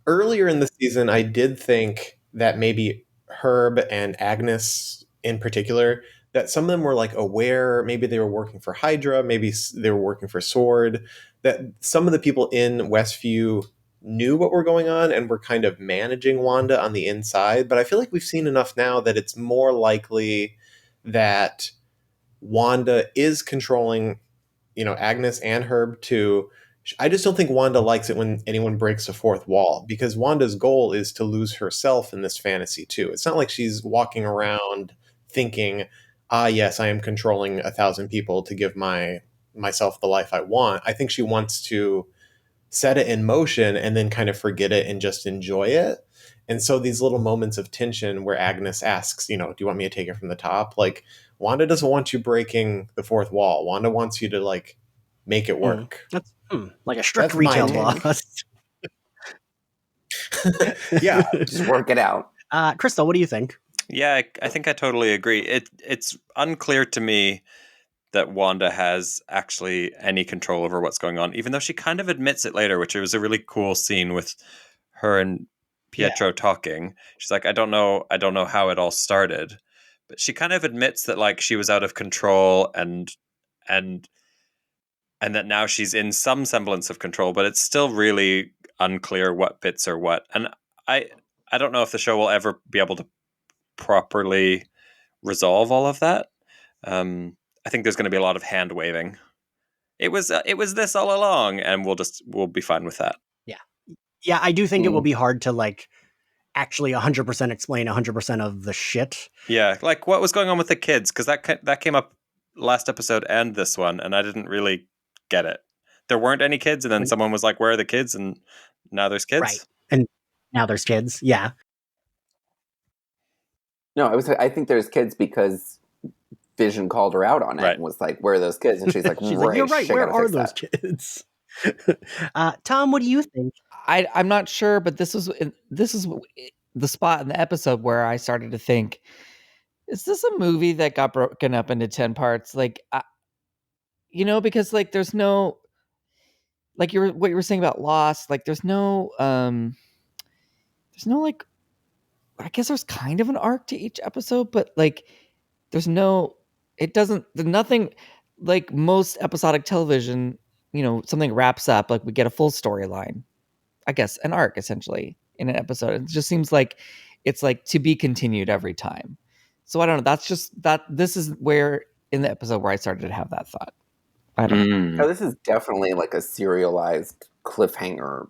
Earlier in the season, I did think that maybe Herb and Agnes in particular, that some of them were like aware, maybe they were working for Hydra, maybe they were working for Sword, that some of the people in Westview knew what were going on and were kind of managing Wanda on the inside. But I feel like we've seen enough now that it's more likely that Wanda is controlling, Agnes and Herb too. I just don't think Wanda likes it when anyone breaks a fourth wall, because Wanda's goal is to lose herself in this fantasy too. It's not like she's walking around thinking, yes, I am controlling 1,000 people to give myself the life I want. I think she wants to set it in motion and then kind of forget it and just enjoy it. And so these little moments of tension where Agnes asks, do you want me to take it from the top? Like, Wanda doesn't want you breaking the fourth wall. Wanda wants you to like make it work. That's like a strict retail law. Yeah, just work it out. Crystal, what do you think? Yeah, I think I totally agree. It's unclear to me that Wanda has actually any control over what's going on, even though she kind of admits it later, which was a really cool scene with her and Pietro talking. She's like, I don't know how it all started, but she kind of admits that like she was out of control and that now she's in some semblance of control, but it's still really unclear what bits are what. And I I don't know if the show will ever be able to properly resolve all of that. I think there's going to be a lot of hand waving. It was this all along, and we'll be fine with that. Yeah, I do think it will be hard to like actually 100% explain 100% of the shit. Yeah, like what was going on with the kids, because that came up last episode and this one, and I didn't really get it. There weren't any kids, and then someone was like, "Where are the kids?" And now there's kids. Right. And now there's kids. Yeah. No, I think there's kids because Vision called her out on it and was like, "Where are those kids?" And she's like, She's like, "You're right. Where are those kids?" Tom, what do you think? I'm not sure, but this is the spot in the episode where I started to think, is this a movie that got broken up into 10 parts? Like, because like there's no, like what you were saying about Lost, like there's no like, I guess there's kind of an arc to each episode, but like there's nothing like most episodic television, something wraps up, like we get a full storyline, I guess an arc essentially in an episode. It just seems like it's like to be continued every time. So I don't know. That's just this is where in the episode where I started to have that thought. I don't know. Oh, this is definitely like a serialized cliffhanger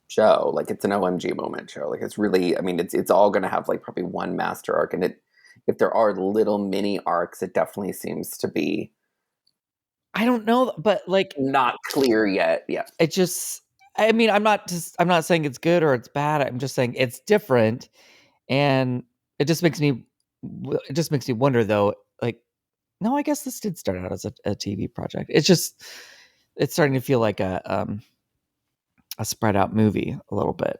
show. Like it's an OMG moment show. Like it's really, I mean, it's all going to have like probably one master arc. And if there are little mini arcs, it definitely seems to be. I don't know, but like not clear yet. Yeah. It just, I mean, I'm not saying it's good or it's bad. I'm just saying it's different. And it just makes me wonder though, like, no, I guess this did start out as a TV project. It's starting to feel like a spread out movie a little bit.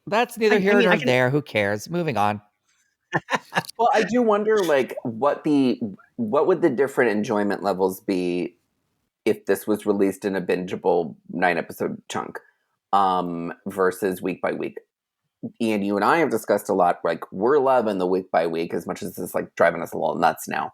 That's neither here nor there. Who cares? Moving on. Well, I do wonder, like, what would the different enjoyment levels be if this was released in a bingeable 9-episode chunk versus week by week. Ian, you and I have discussed a lot, like we're loving the week by week as much as it's like driving us a little nuts now.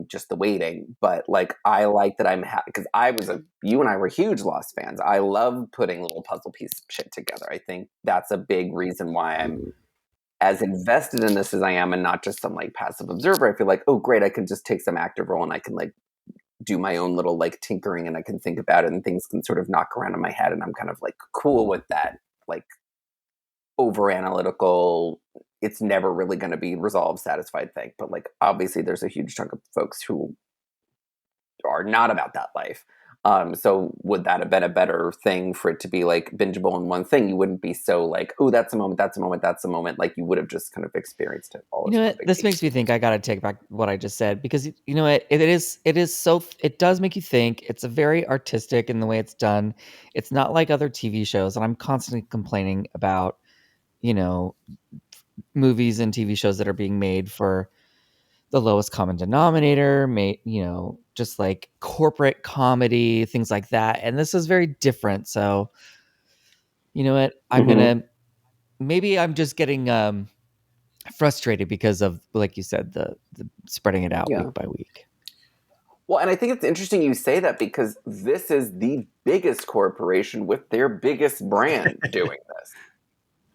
Just the waiting, but like I like that I'm happy because you and I were huge Lost fans. I love putting little puzzle piece shit together. I think that's a big reason why I'm as invested in this as I am, and not just some like passive observer. I feel like, oh great, I can just take some active role and I can like do my own little like tinkering and I can think about it and things can sort of knock around in my head and I'm kind of like cool with that. Like over analytical, it's never really going to be resolved, satisfied thing. But like obviously there's a huge chunk of folks who are not about that life. So would that have been a better thing for it to be like bingeable in one thing? You wouldn't be so like, oh, that's a moment, that's a moment, that's a moment. Like you would have just kind of experienced it all. You know what? This makes me think I got to take back what I just said, because you know what? It does make you think. It's a very artistic in the way it's done. It's not like other TV shows. And I'm constantly complaining about, movies and TV shows that are being made for the lowest common denominator, just like corporate comedy, things like that. And this is very different. So, you know what? Maybe I'm just getting frustrated because of, like you said, the spreading it out week by week. Well, and I think it's interesting you say that because this is the biggest corporation with their biggest brand doing this.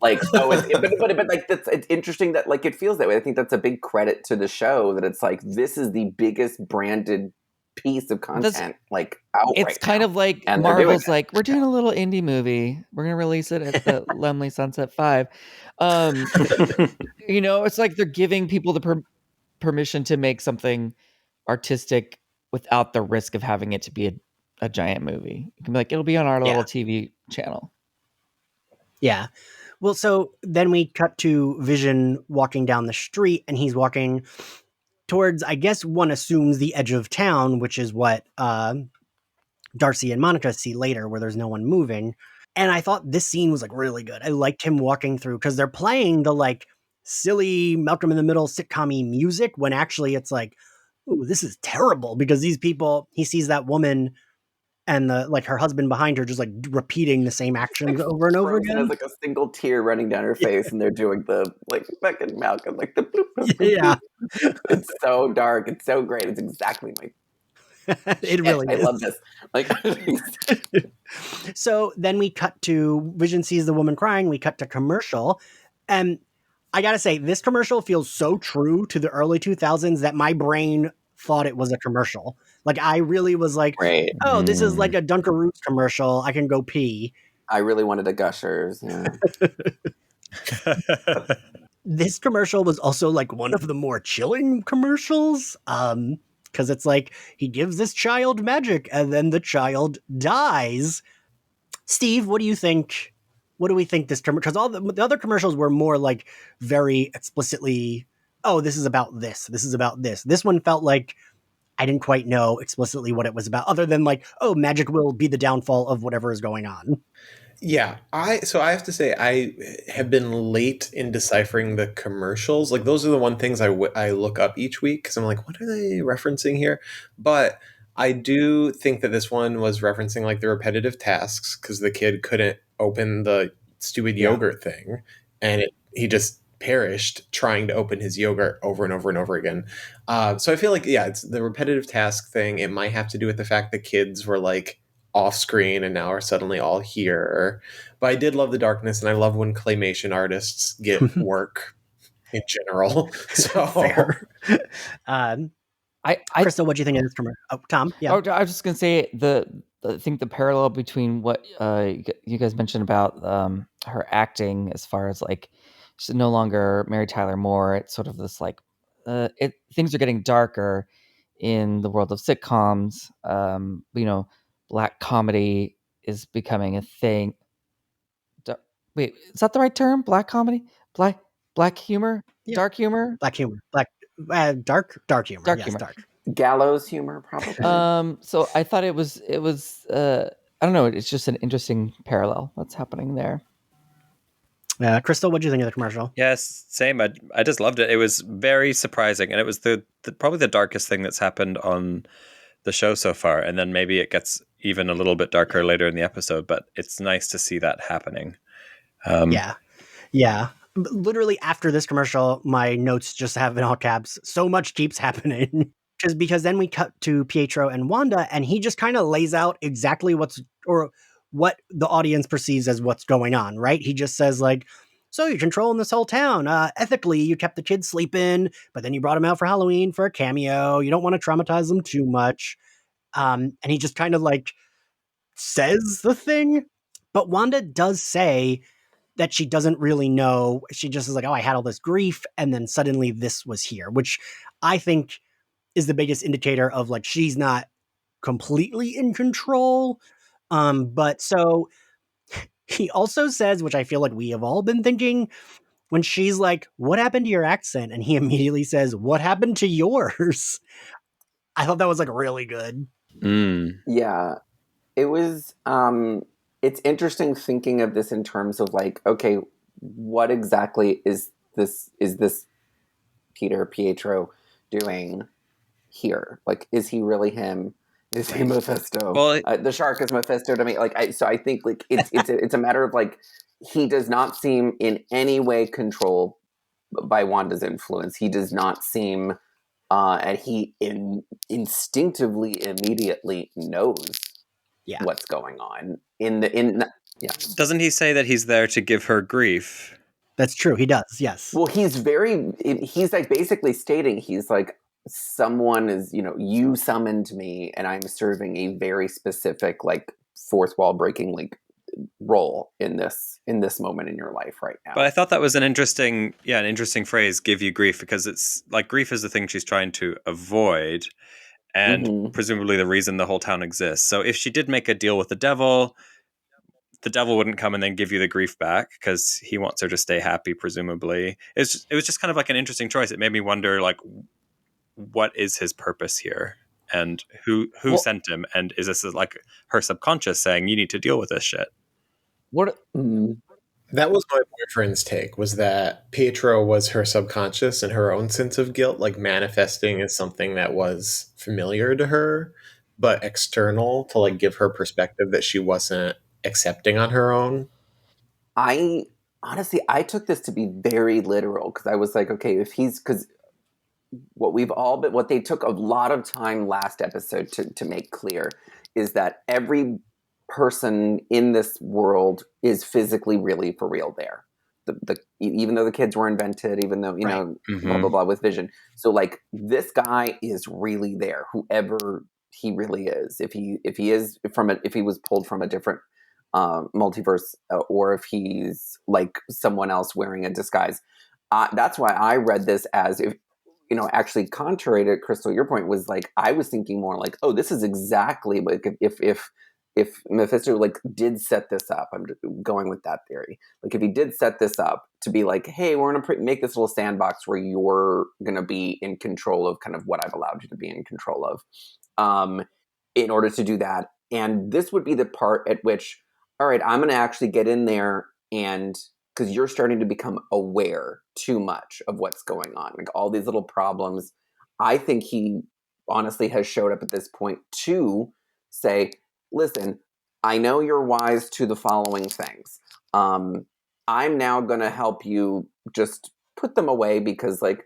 Like, so but like it's interesting that like it feels that way. I think that's a big credit to the show that it's like this is the biggest branded piece of content out. It's kind of like Marvel's like, we're doing a little indie movie. We're gonna release it at the Lemley Sunset 5. It's like they're giving people the permission to make something artistic without the risk of having it to be a giant movie. You can be like, it'll be on our little TV channel. Yeah. Well, so then we cut to Vision walking down the street, and he's walking towards, I guess one assumes, the edge of town, which is what Darcy and Monica see later, where there's no one moving. And I thought this scene was like really good. I liked him walking through because they're playing the like silly Malcolm in the Middle sitcom-y music when actually it's like, ooh, this is terrible because these people, he sees that woman and her husband behind her just like repeating the same actions over and over Frozen again. has like a single tear running down her face, and they're doing the like fucking Malcolm, like the bloop, bloop, bloop, Yeah. bloop. It's so dark. It's so great. It's exactly my. It really I is. love this. Like, so then we cut to Vision sees the woman crying. We cut to commercial, and I gotta say, this commercial feels so true to the early 2000s that my brain thought it was a commercial. Like I really was like, right. oh, this is like a Dunkaroos commercial. I can go pee. I really wanted a Gushers. Yeah. This commercial was also like one of the more chilling commercials. Because it's like he gives this child magic and then the child dies. Steve, what do you think? What do we think this commercial? Because all the other commercials were more like very explicitly, oh, this is about this. This is about this. This one felt like I didn't quite know explicitly what it was about, other than like, oh, magic will be the downfall of whatever is going on. Yeah, I have to say I have been late in deciphering the commercials. Like those are the one things I look up each week because I'm like, what are they referencing here? But I do think that this one was referencing like the repetitive tasks because the kid couldn't open the stupid yogurt thing, and he just perished trying to open his yogurt over and over and over again. So I feel like it's the repetitive task thing. It might have to do with the fact that kids were like off screen and now are suddenly all here. But I did love the darkness, and I love when claymation artists get work in general. So fair. Crystal, what do you think of this commercial? Oh, Tom, yeah. Oh, I was just gonna say I think the parallel between what you guys mentioned about her acting, as far as like she's no longer Mary Tyler Moore. It's sort of this like things are getting darker in the world of sitcoms. Black comedy is becoming a thing. Wait, is that the right term? Black comedy? Black humor? Yeah. Dark humor? Black humor. Dark humor. Dark Yes, humor. dark. Gallows humor, probably. So I thought it was I don't know, it's just an interesting parallel that's happening there. Crystal, what do you think of the commercial? Yes, same. I just loved it. It was very surprising, and it was the probably the darkest thing that's happened on the show so far. And then maybe it gets even a little bit darker later in the episode, but it's nice to see that happening. Yeah. Literally after this commercial, my notes just have in all caps, so much keeps happening. Just because then we cut to Pietro and Wanda, and he just kind of lays out exactly what the audience perceives as what's going on, right? He just says like, so you're controlling this whole town. Ethically, you kept the kids sleeping, but then you brought them out for Halloween for a cameo. You don't want to traumatize them too much. And he just kind of like says the thing. But Wanda does say that she doesn't really know. She just is like, oh, I had all this grief, and then suddenly this was here, which I think is the biggest indicator of like she's not completely in control. But so he also says, which I feel like we have all been thinking, when she's like, what happened to your accent? And he immediately says, what happened to yours? I thought that was like really good. Yeah. It was it's interesting thinking of this in terms of like, okay, what exactly is this Pietro doing here? Like, is he really him? Is he Mephisto? Well, the shark is Mephisto to me. Like, so I think like it's a matter of like he does not seem in any way controlled by Wanda's influence. He does not seem, and he instinctively immediately knows what's going on Doesn't he say that he's there to give her grief? That's true. He does. Yes. Well, he's like basically stating he's like, someone is, you summoned me and I'm serving a very specific like fourth wall breaking like role in this moment in your life right now. But I thought that was an interesting phrase, give you grief, because it's like grief is the thing she's trying to avoid. And presumably the reason the whole town exists. So if she did make a deal with the devil wouldn't come and then give you the grief back because he wants her to stay happy, presumably. It was just kind of like an interesting choice. It made me wonder, like, what is his purpose here? And who sent him? And is this like her subconscious saying, you need to deal with this shit? What That was my boyfriend's take, was that Pietro was her subconscious and her own sense of guilt, like manifesting as something that was familiar to her, but external to like give her perspective that she wasn't accepting on her own. I honestly, I took this to be very literal because I was like, okay, if he's, because what they took a lot of time last episode to make clear is that every person in this world is physically really for real there. Even though the kids were invented, even though, blah, blah, blah with Vision. So like this guy is really there, whoever he really is. If he was pulled from a different multiverse, or if he's like someone else wearing a disguise. That's why I read this as, if actually contrary to Crystal, your point was like, I was thinking more like, oh, this is exactly like if Mephisto like did set this up. I'm going with that theory. Like if he did set this up to be like, hey, we're going to make this little sandbox where you're going to be in control of kind of what I've allowed you to be in control of, in order to do that. And this would be the part at which, all right, I'm going to actually get in there, and because you're starting to become aware too much of what's going on, like all these little problems. I think he honestly has showed up at this point to say, listen, I know you're wise to the following things. I'm now going to help you just put them away because, like,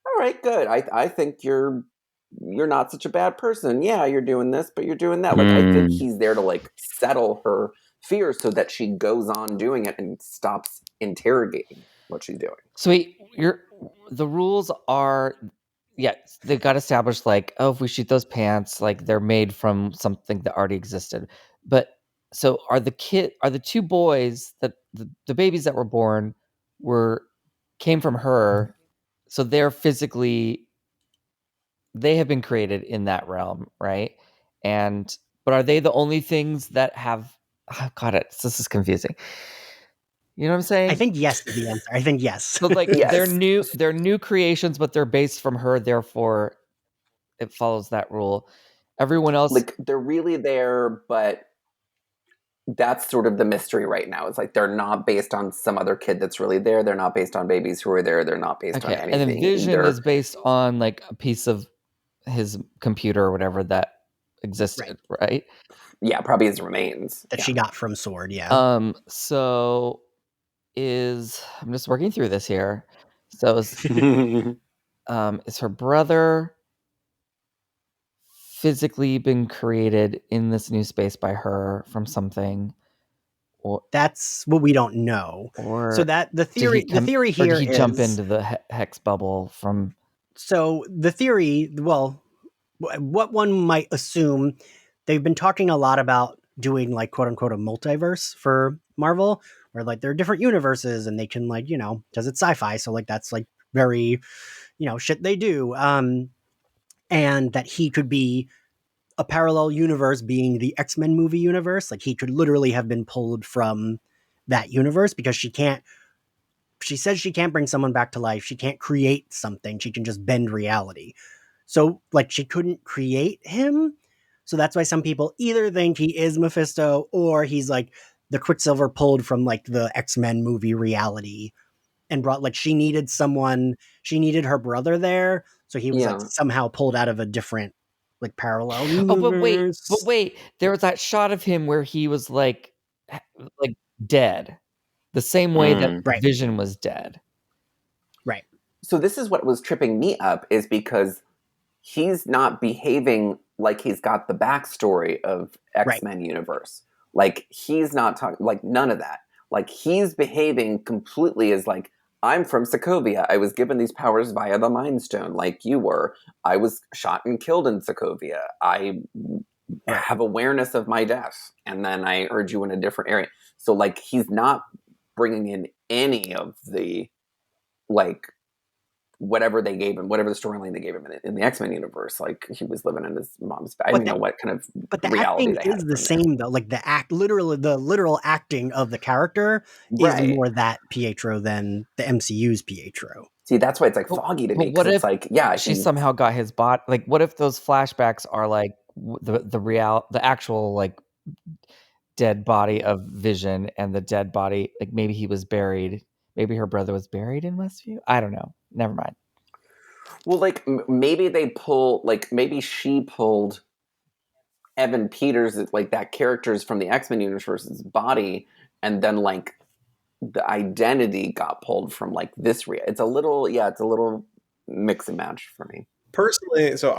all right, good. I think you're not such a bad person. Yeah, you're doing this, but you're doing that. Like, I think he's there to like settle her fears so that she goes on doing it and stops interrogating what she's doing. So the rules are, they got established like, oh, if we shoot those pants, like they're made from something that already existed. But so are the two boys that the babies that were born came from her, so they're physically, they have been created in that realm, right? But are they the only things that have, oh, God, this is confusing. You know what I'm saying? I think yes is the answer. I think yes. So like Yes. they're new creations, but they're based from her, therefore it follows that rule. Everyone else, like, they're really there, but that's sort of the mystery right now. It's like they're not based on some other kid that's really there. They're not based on babies who are there. They're not based on anything. And then Vision is based on like a piece of his computer or whatever that existed, right? Yeah, probably his remains that she got from Sword. Yeah. So I'm just working through this here. So is her brother physically been created in this new space by her from something? Or that's what we don't know. Or so that the theory here did he jump into the hex bubble from? So the theory, well, what one might assume, they've been talking a lot about doing like quote unquote a multiverse for Marvel, where like there are different universes and they can like, because it's sci-fi, so like that's like very, shit they do. And that he could be a parallel universe, being the X-Men movie universe. Like he could literally have been pulled from that universe because she says she can't bring someone back to life. She can't create something. She can just bend reality. So like she couldn't create him. So that's why some people either think he is Mephisto or he's like the Quicksilver pulled from like the X-Men movie reality and brought, like, she needed her brother there. So he was like somehow pulled out of a different like parallel universe. But wait, there was that shot of him where he was like dead, the same way that Vision was dead. Right. So this is what was tripping me up, is because he's not behaving like he's got the backstory of X-Men universe. Like he's not talking, like none of that. Like he's behaving completely as like, I'm from Sokovia. I was given these powers via the Mind Stone, like you were. I was shot and killed in Sokovia. I have awareness of my death, and then I heard you in a different area. So like he's not bringing in any of the like whatever they gave him, whatever the storyline they gave him in the X-Men universe. Like he was living in his mom's bed. I don't know what kind of reality acting is the same though. Like the literal acting of the character is more that Pietro than the MCU's Pietro. See, that's why it's like foggy to me. What if it's like, she somehow got his bot? Like, what if those flashbacks are like the actual like dead body of Vision and the dead body, like maybe he was buried. Maybe her brother was buried in Westview. I don't know. Never mind. Well, like maybe maybe she pulled Evan Peters, like that character's from the X-Men universe's body, and then like the identity got pulled from like this. It's a little mix and match for me. Personally, so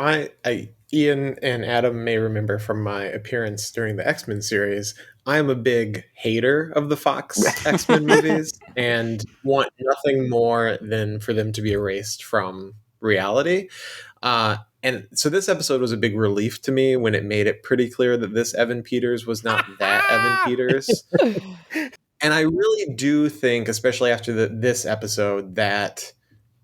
Ian and Adam may remember from my appearance during the X-Men series, I'm a big hater of the Fox X-Men movies and want nothing more than for them to be erased from reality. And so this episode was a big relief to me when it made it pretty clear that this Evan Peters was not that Evan Peters. And I really do think, especially after this episode, that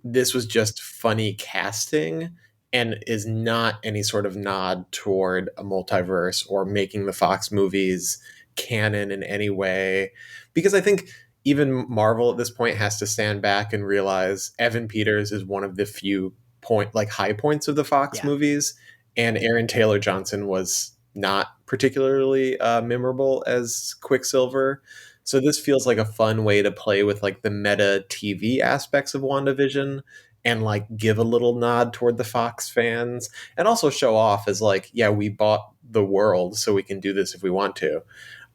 this was just funny casting and is not any sort of nod toward a multiverse or making the Fox movies canon in any way. Because I think even Marvel at this point has to stand back and realize Evan Peters is one of the few high points of the Fox movies, and Aaron Taylor Johnson was not particularly memorable as Quicksilver. So this feels like a fun way to play with like the meta TV aspects of WandaVision and like give a little nod toward the Fox fans and also show off as like, yeah, we bought the world so we can do this if we want to.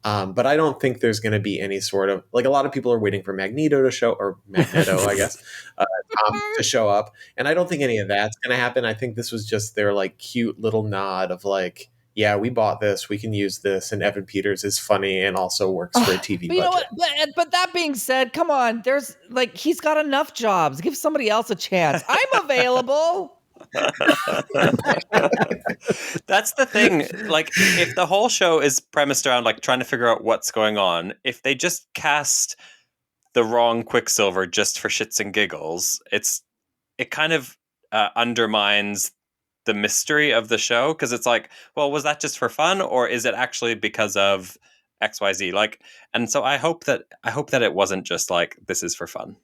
But I don't think there's going to be any sort of like, a lot of people are waiting for Magneto, I guess, to show up. And I don't think any of that's going to happen. I think this was just their like cute little nod of like, yeah, we bought this, we can use this, and Evan Peters is funny and also works for a TV budget. You know what? But that being said, come on, there's like, he's got enough jobs. Give somebody else a chance. I'm available. That's the thing. Like, if the whole show is premised around like trying to figure out what's going on, if they just cast the wrong Quicksilver just for shits and giggles, it kind of undermines the mystery of the show, because it's like, well, was that just for fun, or is it actually because of XYZ? Like, and so I hope that it wasn't just like, this is for fun.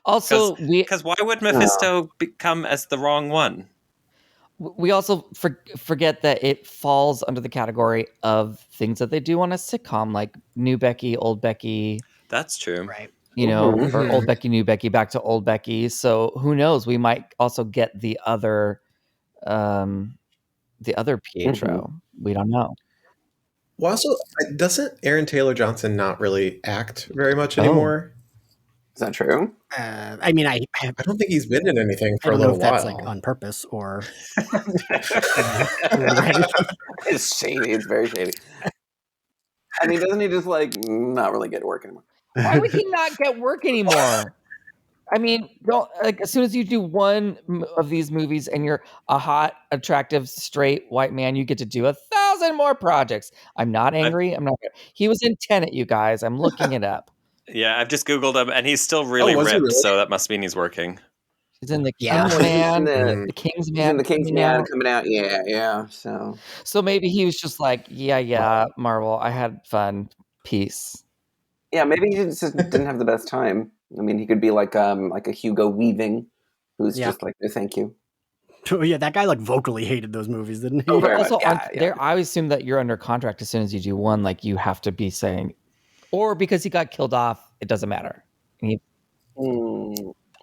Also, because why would Mephisto become as the wrong one? We also forget that it falls under the category of things that they do on a sitcom, like New Becky, Old Becky. That's true, right? You know, or Old Becky, New Becky, back to Old Becky. So who knows? We might also get the other Pietro. We don't know. Well, also, doesn't Aaron Taylor Johnson not really act very much anymore? Is that true? I mean, I don't think he's been in anything for I a don't know little if that's while. like on purpose or. It's shady. It's very shady. I mean, doesn't he just like not really get work anymore? Why would he not get work anymore? I mean, don't like as soon as you do one of these movies and you're a hot, attractive, straight white man, you get to do 1,000 more projects. I'm not angry. I'm not. He was in Tenet, you guys. I'm looking it up. Yeah, I've just Googled him, and he's still really ripped, really? So that must mean he's working. He's in the Kingsman. The Kingsman. He's in the Kingsman coming out. Yeah. So maybe he was just like, yeah, Marvel, I had fun. Peace. Yeah, maybe he just didn't have the best time. I mean, he could be like a Hugo Weaving, who's just like, no, thank you. Oh, yeah, that guy like vocally hated those movies, didn't he? Oh, but also, I assume that you're under contract as soon as you do one. Like, you have to be saying, or because he got killed off, it doesn't matter.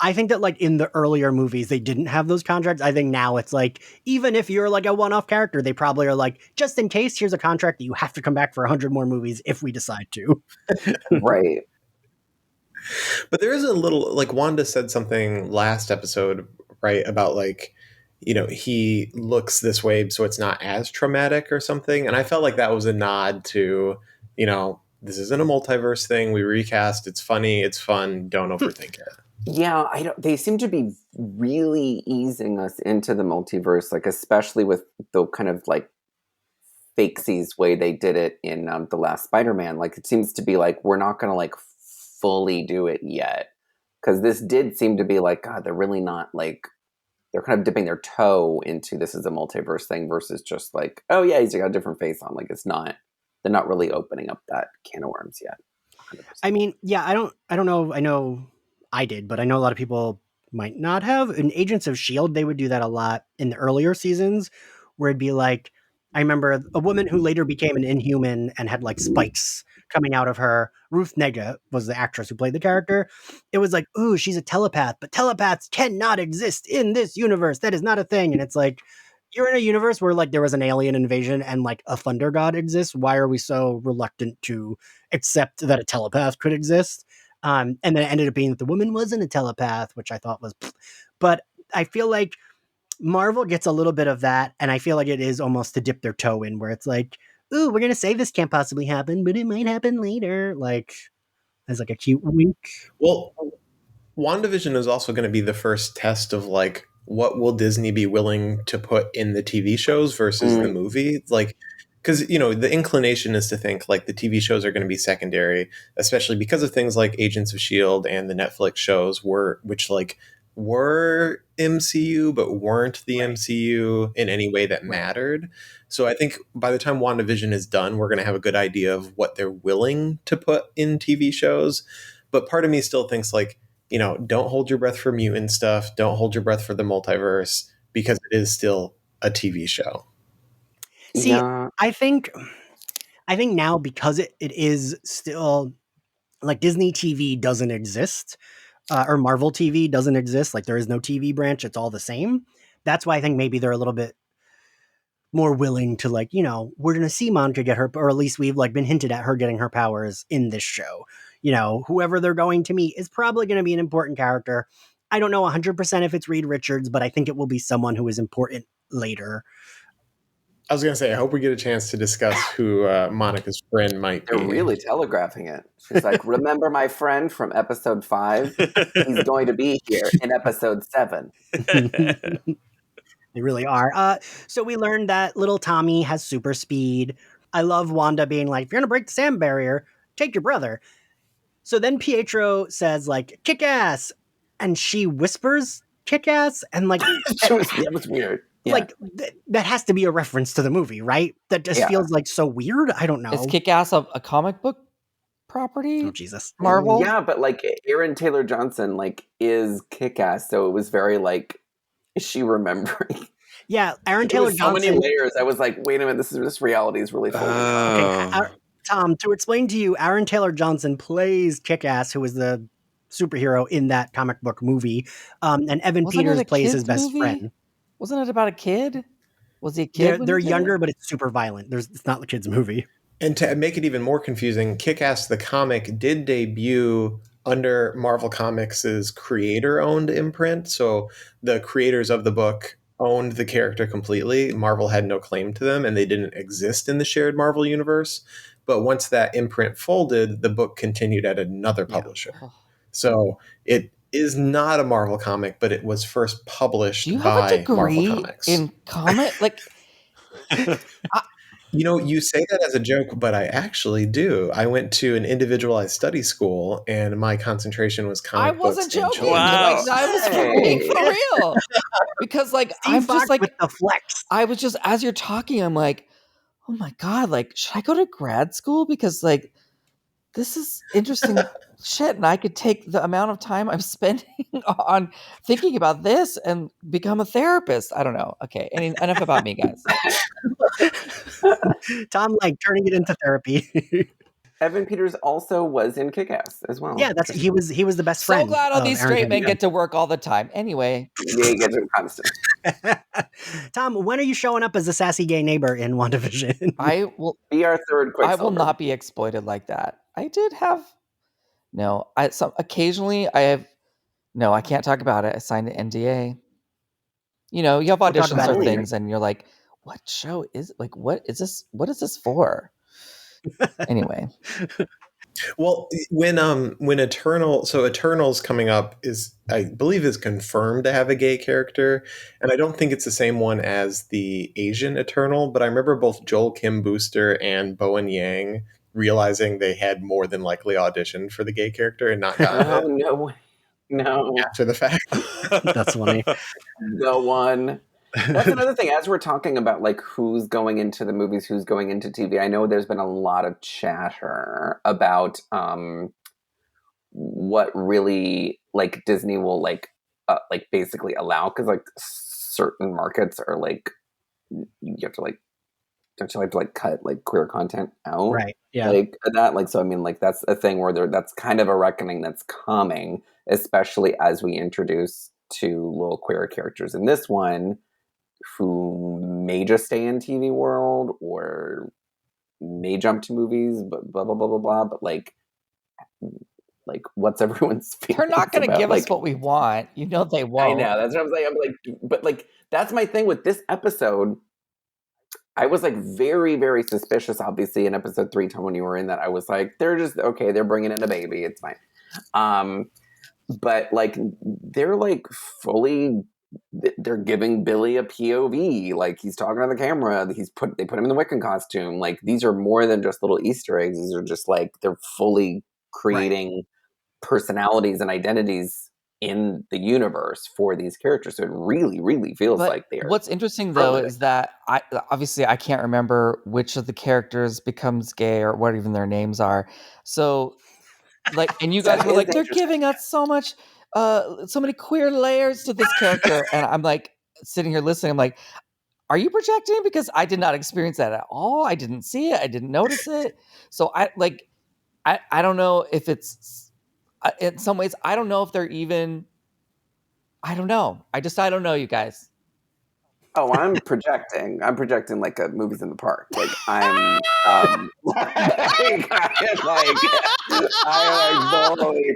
I think that like in the earlier movies, they didn't have those contracts. I think now it's like, even if you're like a one-off character, they probably are like, just in case, here's a contract that you have to come back for 100 more movies if we decide to. Right. But there is a little, like Wanda said something last episode, right, about like, you know, he looks this way so it's not as traumatic or something. And I felt like that was a nod to, you know, this isn't a multiverse thing. We recast. It's funny. It's fun. Don't overthink it. Yeah, they seem to be really easing us into the multiverse, like especially with the kind of like fakesies way they did it in the last Spider-Man. Like it seems to be like we're not going to like fully do it yet, because this did seem to be like, God, they're really not like, they're kind of dipping their toe into this is a multiverse thing versus just like, oh yeah, he's got a different face on. Like it's not, they're not really opening up that can of worms yet. 100%. I mean, yeah, I don't know. I know I did, but I know a lot of people might not have. In Agents of S.H.I.E.L.D., they would do that a lot in the earlier seasons, where it'd be like, I remember a woman who later became an Inhuman and had like spikes coming out of her. Ruth Negga was the actress who played the character. It was like, ooh, she's a telepath, but telepaths cannot exist in this universe. That is not a thing. And it's like, you're in a universe where like there was an alien invasion and like a thunder god exists. Why are we so reluctant to accept that a telepath could exist? And then it ended up being that the woman wasn't a telepath, which I thought was, but I feel like Marvel gets a little bit of that, and I feel like it is almost to dip their toe in, where it's like, "Ooh, we're gonna say this can't possibly happen, but it might happen later." Like as like a cute wink. Well, WandaVision is also going to be the first test of like what will Disney be willing to put in the TV shows versus the movie, like. Because, you know, the inclination is to think like the TV shows are going to be secondary, especially because of things like Agents of S.H.I.E.L.D. and the Netflix shows which were MCU, but weren't the MCU in any way that mattered. So I think by the time WandaVision is done, we're going to have a good idea of what they're willing to put in TV shows. But part of me still thinks like, you know, don't hold your breath for mutant stuff. Don't hold your breath for the multiverse, because it is still a TV show. See, Yeah. I think now because it is still like Disney TV doesn't exist, or Marvel TV doesn't exist. Like there is no TV branch; it's all the same. That's why I think maybe they're a little bit more willing to like, you know, we're gonna see Monica get her, or at least we've like been hinted at her getting her powers in this show. You know, whoever they're going to meet is probably going to be an important character. I don't know 100% if it's Reed Richards, but I think it will be someone who is important later. I was going to say, I hope we get a chance to discuss who Monica's friend might be. They're really telegraphing it. She's like, remember my friend from episode 5? He's going to be here in episode 7. They really are. So we learned that little Tommy has super speed. I love Wanda being like, if you're going to break the sound barrier, take your brother. So then Pietro says, like, kick ass. And she whispers, kick ass. And like, That was weird. Yeah. like that has to be a reference to the movie, right? That just feels like so weird. I don't know. Is Kick-Ass a comic book property? Oh, Jesus. Marvel? Yeah, but like Aaron Taylor Johnson like is kick-ass, so it was very like, is she remembering? Yeah, Aaron There Taylor was so Johnson. many layers. I was like, wait a minute, this reality is really folding. Okay, Tom, to explain to you, Aaron Taylor Johnson plays Kick-Ass, who is the superhero in that comic book movie, and Evan Wasn't it Peters a plays his kid's best movie? friend. Wasn't it about a kid? Was he a kid? They're younger, but it's super violent. It's not the kid's movie. And to make it even more confusing, Kick-Ass the comic did debut under Marvel Comics' creator-owned imprint. So the creators of the book owned the character completely. Marvel had no claim to them, and they didn't exist in the shared Marvel universe. But once that imprint folded, the book continued at another publisher. Yeah. So it is not a Marvel comic, but it was first published Do you have by a degree Marvel Comics. in comic? Like, You know, you say that as a joke, but I actually do. I went to an individualized study school, and my concentration was I comic wasn't books and joking. children's Like, books. I was being for real. Because like Steve I'm Foxe just like with the flex. I was just, as you're talking, I'm like, oh my God, like, should I go to grad school? Because like this is interesting shit, and I could take the amount of time I'm spending on thinking about this and become a therapist. I don't know. Okay, enough about me, guys. Tom, like turning it into therapy. Evan Peters also was in Kick-Ass as well. Yeah, he was the best So friend. glad all of these Aaron straight men Taylor get to work all the time. Anyway, Yeah, you get it constant. Tom, when are you showing up as a sassy gay neighbor in WandaVision? I will. Be our third I Quicksilver. will not be exploited like that. I did have. No, occasionally I have. No, I can't talk about it. I signed an NDA. You know, you have We'll talk auditions about it for later. things, and you're like, "What show is like? What is this? What is this for?" Anyway, Well, when Eternals coming up is, I believe, is confirmed to have a gay character, and I don't think it's the same one as the Asian Eternal, but I remember both Joel Kim Booster and Bowen Yang realizing they had more than likely auditioned for the gay character and not gotten Oh, no. it after the fact. That's funny. The one. That's another thing. As we're talking about like who's going into the movies, who's going into TV, I know there's been a lot of chatter about what really like Disney will like basically allow, because like certain markets are like you have to like don't you like to like cut like queer content out? Right. Yeah. Like that. Like, so I mean, like that's a thing where that's kind of a reckoning that's coming, especially as we introduce two little queer characters in this one who may just stay in TV world or may jump to movies, but blah blah blah blah blah. But like what's everyone's feelings? They're not going to about, give like, us what we want. You know they I won't. know, that's what I'm saying. I'm like, but like that's my thing with this episode. I was like very, very suspicious, obviously, in episode 3, Tom, when you were in that. I was like, they're just, okay, they're bringing in a baby. It's fine. But like, they're like fully, they're giving Billy a POV. Like, he's talking to the camera. They put him in the Wiccan costume. Like, these are more than just little Easter eggs. These are just like, they're fully creating personalities and identities in the universe for these characters. So it really, really feels like they are. What's interesting though is that I can't remember which of the characters becomes gay or what even their names are. So like, and you guys were like, they're giving us so much, so many queer layers to this character. And I'm like sitting here listening. I'm like, are you projecting? Because I did not experience that at all. I didn't see it. I didn't notice it. So I don't know if it's, in some ways, I don't know if they're even, I don't know. I don't know, you guys. Oh, I'm projecting. I'm projecting like a movies in the park. Like I'm I'm totally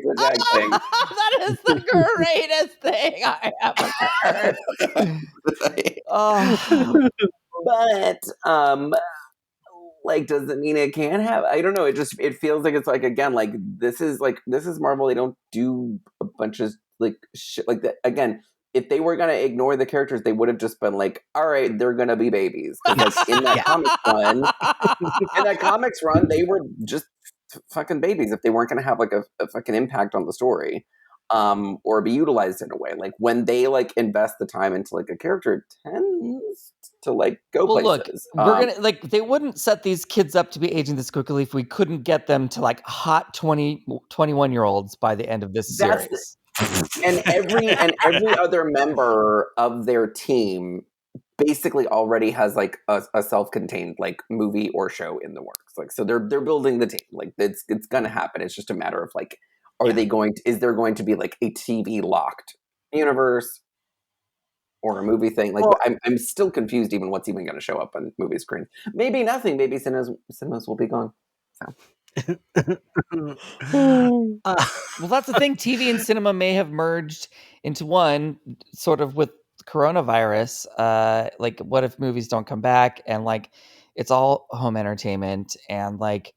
projecting. That is the greatest thing I ever heard. Oh. But like, does it mean it can't have? I don't know. It feels like it's like, again, like this is Marvel. They don't do a bunch of like shit like that. Again, if they were gonna ignore the characters, they would have just been like, all right, they're gonna be babies. Because like in that comics run, they were just fucking babies if they weren't gonna have like a fucking impact on the story. Or be utilized in a way. Like when they like invest the time into like a character, it tends to like go places. Look, we're gonna like they wouldn't set these kids up to be aging this quickly if we couldn't get them to like hot 21-year-olds by the end of this series. And every other member of their team basically already has like a self-contained like movie or show in the works. Like, so they're building the team. Like it's gonna happen. It's just a matter of like, is there going to be like a TV locked universe or a movie thing? Like, well, I'm still confused even what's even going to show up on movie screens. Maybe nothing. Maybe cinemas will be gone. So. Well, that's the thing. TV and cinema may have merged into one, sort of with coronavirus. Like, what if movies don't come back and like it's all home entertainment? And like,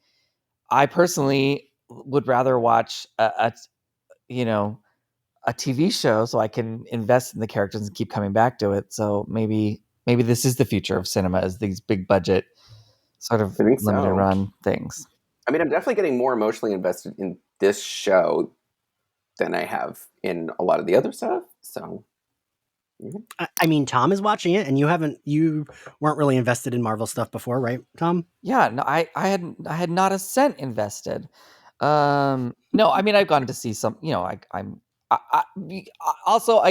I personally would rather watch a TV show so I can invest in the characters and keep coming back to it. So maybe this is the future of cinema, as these big budget sort of limited run things. I mean, I'm definitely getting more emotionally invested in this show than I have in a lot of the other stuff. So, I mean, Tom is watching it, and you weren't really invested in Marvel stuff before, right, Tom? Yeah, no, I had not a cent invested. No, I mean, I've gone to see some. You know, I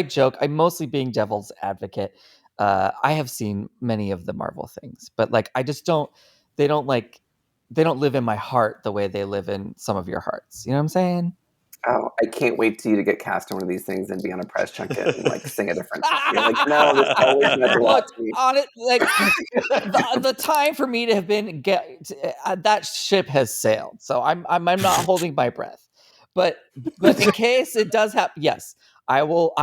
joke. I'm mostly being devil's advocate. I have seen many of the Marvel things, but like, I just don't. They don't live in my heart the way they live in some of your hearts. You know what I'm saying? Oh, I can't wait to you to get cast in one of these things and be on a press junket and like sing a different song. You're like, no, this always meant to watch me. On it, like the time for me to have been that ship has sailed. So I'm not holding my breath. But in case it does happen, yes, I will.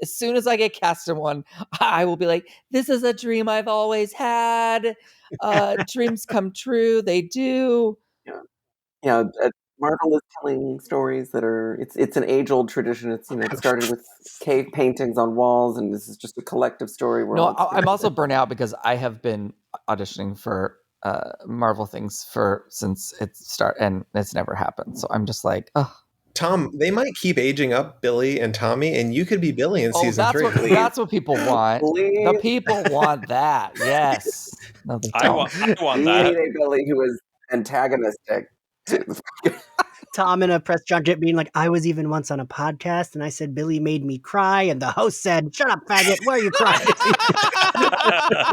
As soon as I get cast in one, I will be like, this is a dream I've always had. Dreams come true. They do. Yeah. Marvel is telling stories that are it's an age-old tradition. It's it started with cave paintings on walls, and this is just a collective story. I'm also burnt out because I have been auditioning for Marvel things since it started, and it's never happened. So I'm just like, oh. Tom, they might keep aging up Billy and Tommy, and you could be Billy in season 3. That's what people want. The people want that. Yes. No, I want that. You need a Billy who is antagonistic. Tom in a press junket being like, I was even once on a podcast and I said Billy made me cry, and the host said, "Shut up, faggot, why are you crying?"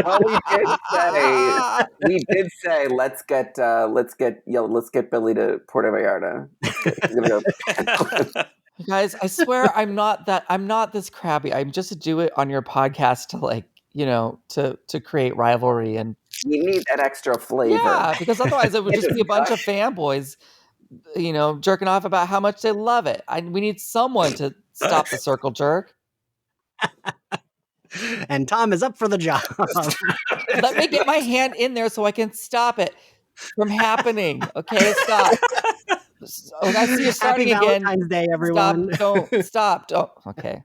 Oh, we did say let's get Billy to Puerto Vallarta. He's gonna go. Guys, I swear I'm not this crabby. I'm just to do it on your podcast to like, to create rivalry and You need that extra flavor. yeah, because otherwise it would just be a bunch of fanboys, jerking off about how much they love it. We need someone to stop the circle jerk. And Tom is up for the job. Let me get my hand in there so I can stop it from happening. Okay, stop. Oh, I see you're starting Happy again. Valentine's Day, everyone. Stop. Oh, okay.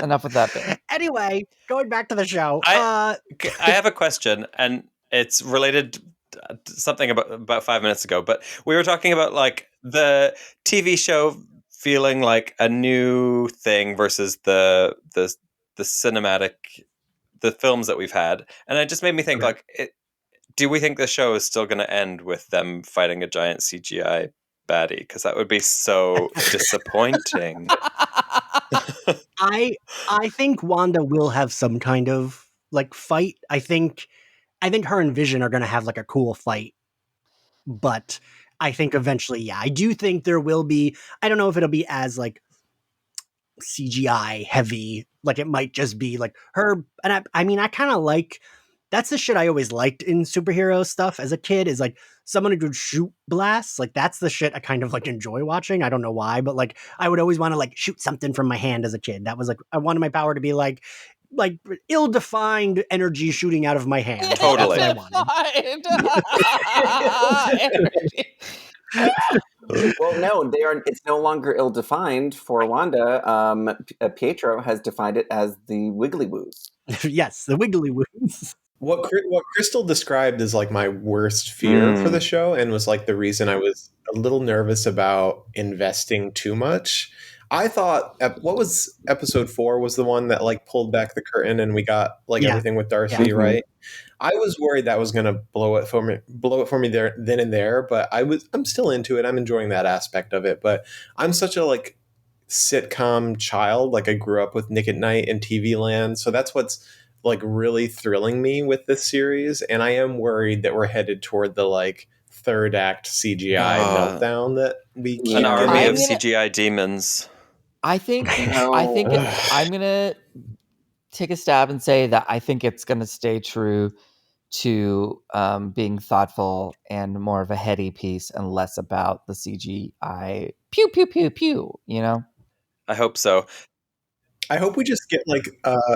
Enough with that bit. Anyway, going back to the show. I have a question, and it's related to something about 5 minutes ago, but we were talking about like the TV show feeling like a new thing versus the cinematic, the films that we've had. And it just made me think do we think the show is still going to end with them fighting a giant CGI baddie? Because that would be so disappointing. I think Wanda will have some kind of like fight. I think her and Vision are going to have like a cool fight, but I think eventually, I do think there will be. I don't know if it'll be as like CGI heavy. Like it might just be like her. And I mean, I kind of like. That's the shit I always liked in superhero stuff as a kid, is like someone who could shoot blasts. Like that's the shit I kind of like enjoy watching. I don't know why, but like I would always want to like shoot something from my hand as a kid. That was like, I wanted my power to be like ill-defined energy shooting out of my hand. Totally. That's what I wanted. Well, no, it's no longer ill-defined for Wanda. Pietro has defined it as the wiggly woos. Yes, the wiggly woos. What Crystal described is like my worst fear for the show, and was like the reason I was a little nervous about investing too much. I thought what was episode 4 was the one that like pulled back the curtain and we got like everything with Darcy, right? I was worried that was going to blow it for me there then and there, but I'm still into it. I'm enjoying that aspect of it, but I'm such a like sitcom child. Like I grew up with Nick at Night and TV Land, so that's what's like really thrilling me with this series. And I am worried that we're headed toward the like third act CGI meltdown that we keep an army of getting. CGI demons. I think I'm gonna take a stab and say that I think it's gonna stay true to being thoughtful and more of a heady piece and less about the CGI pew pew pew pew. I hope so. I hope we just get like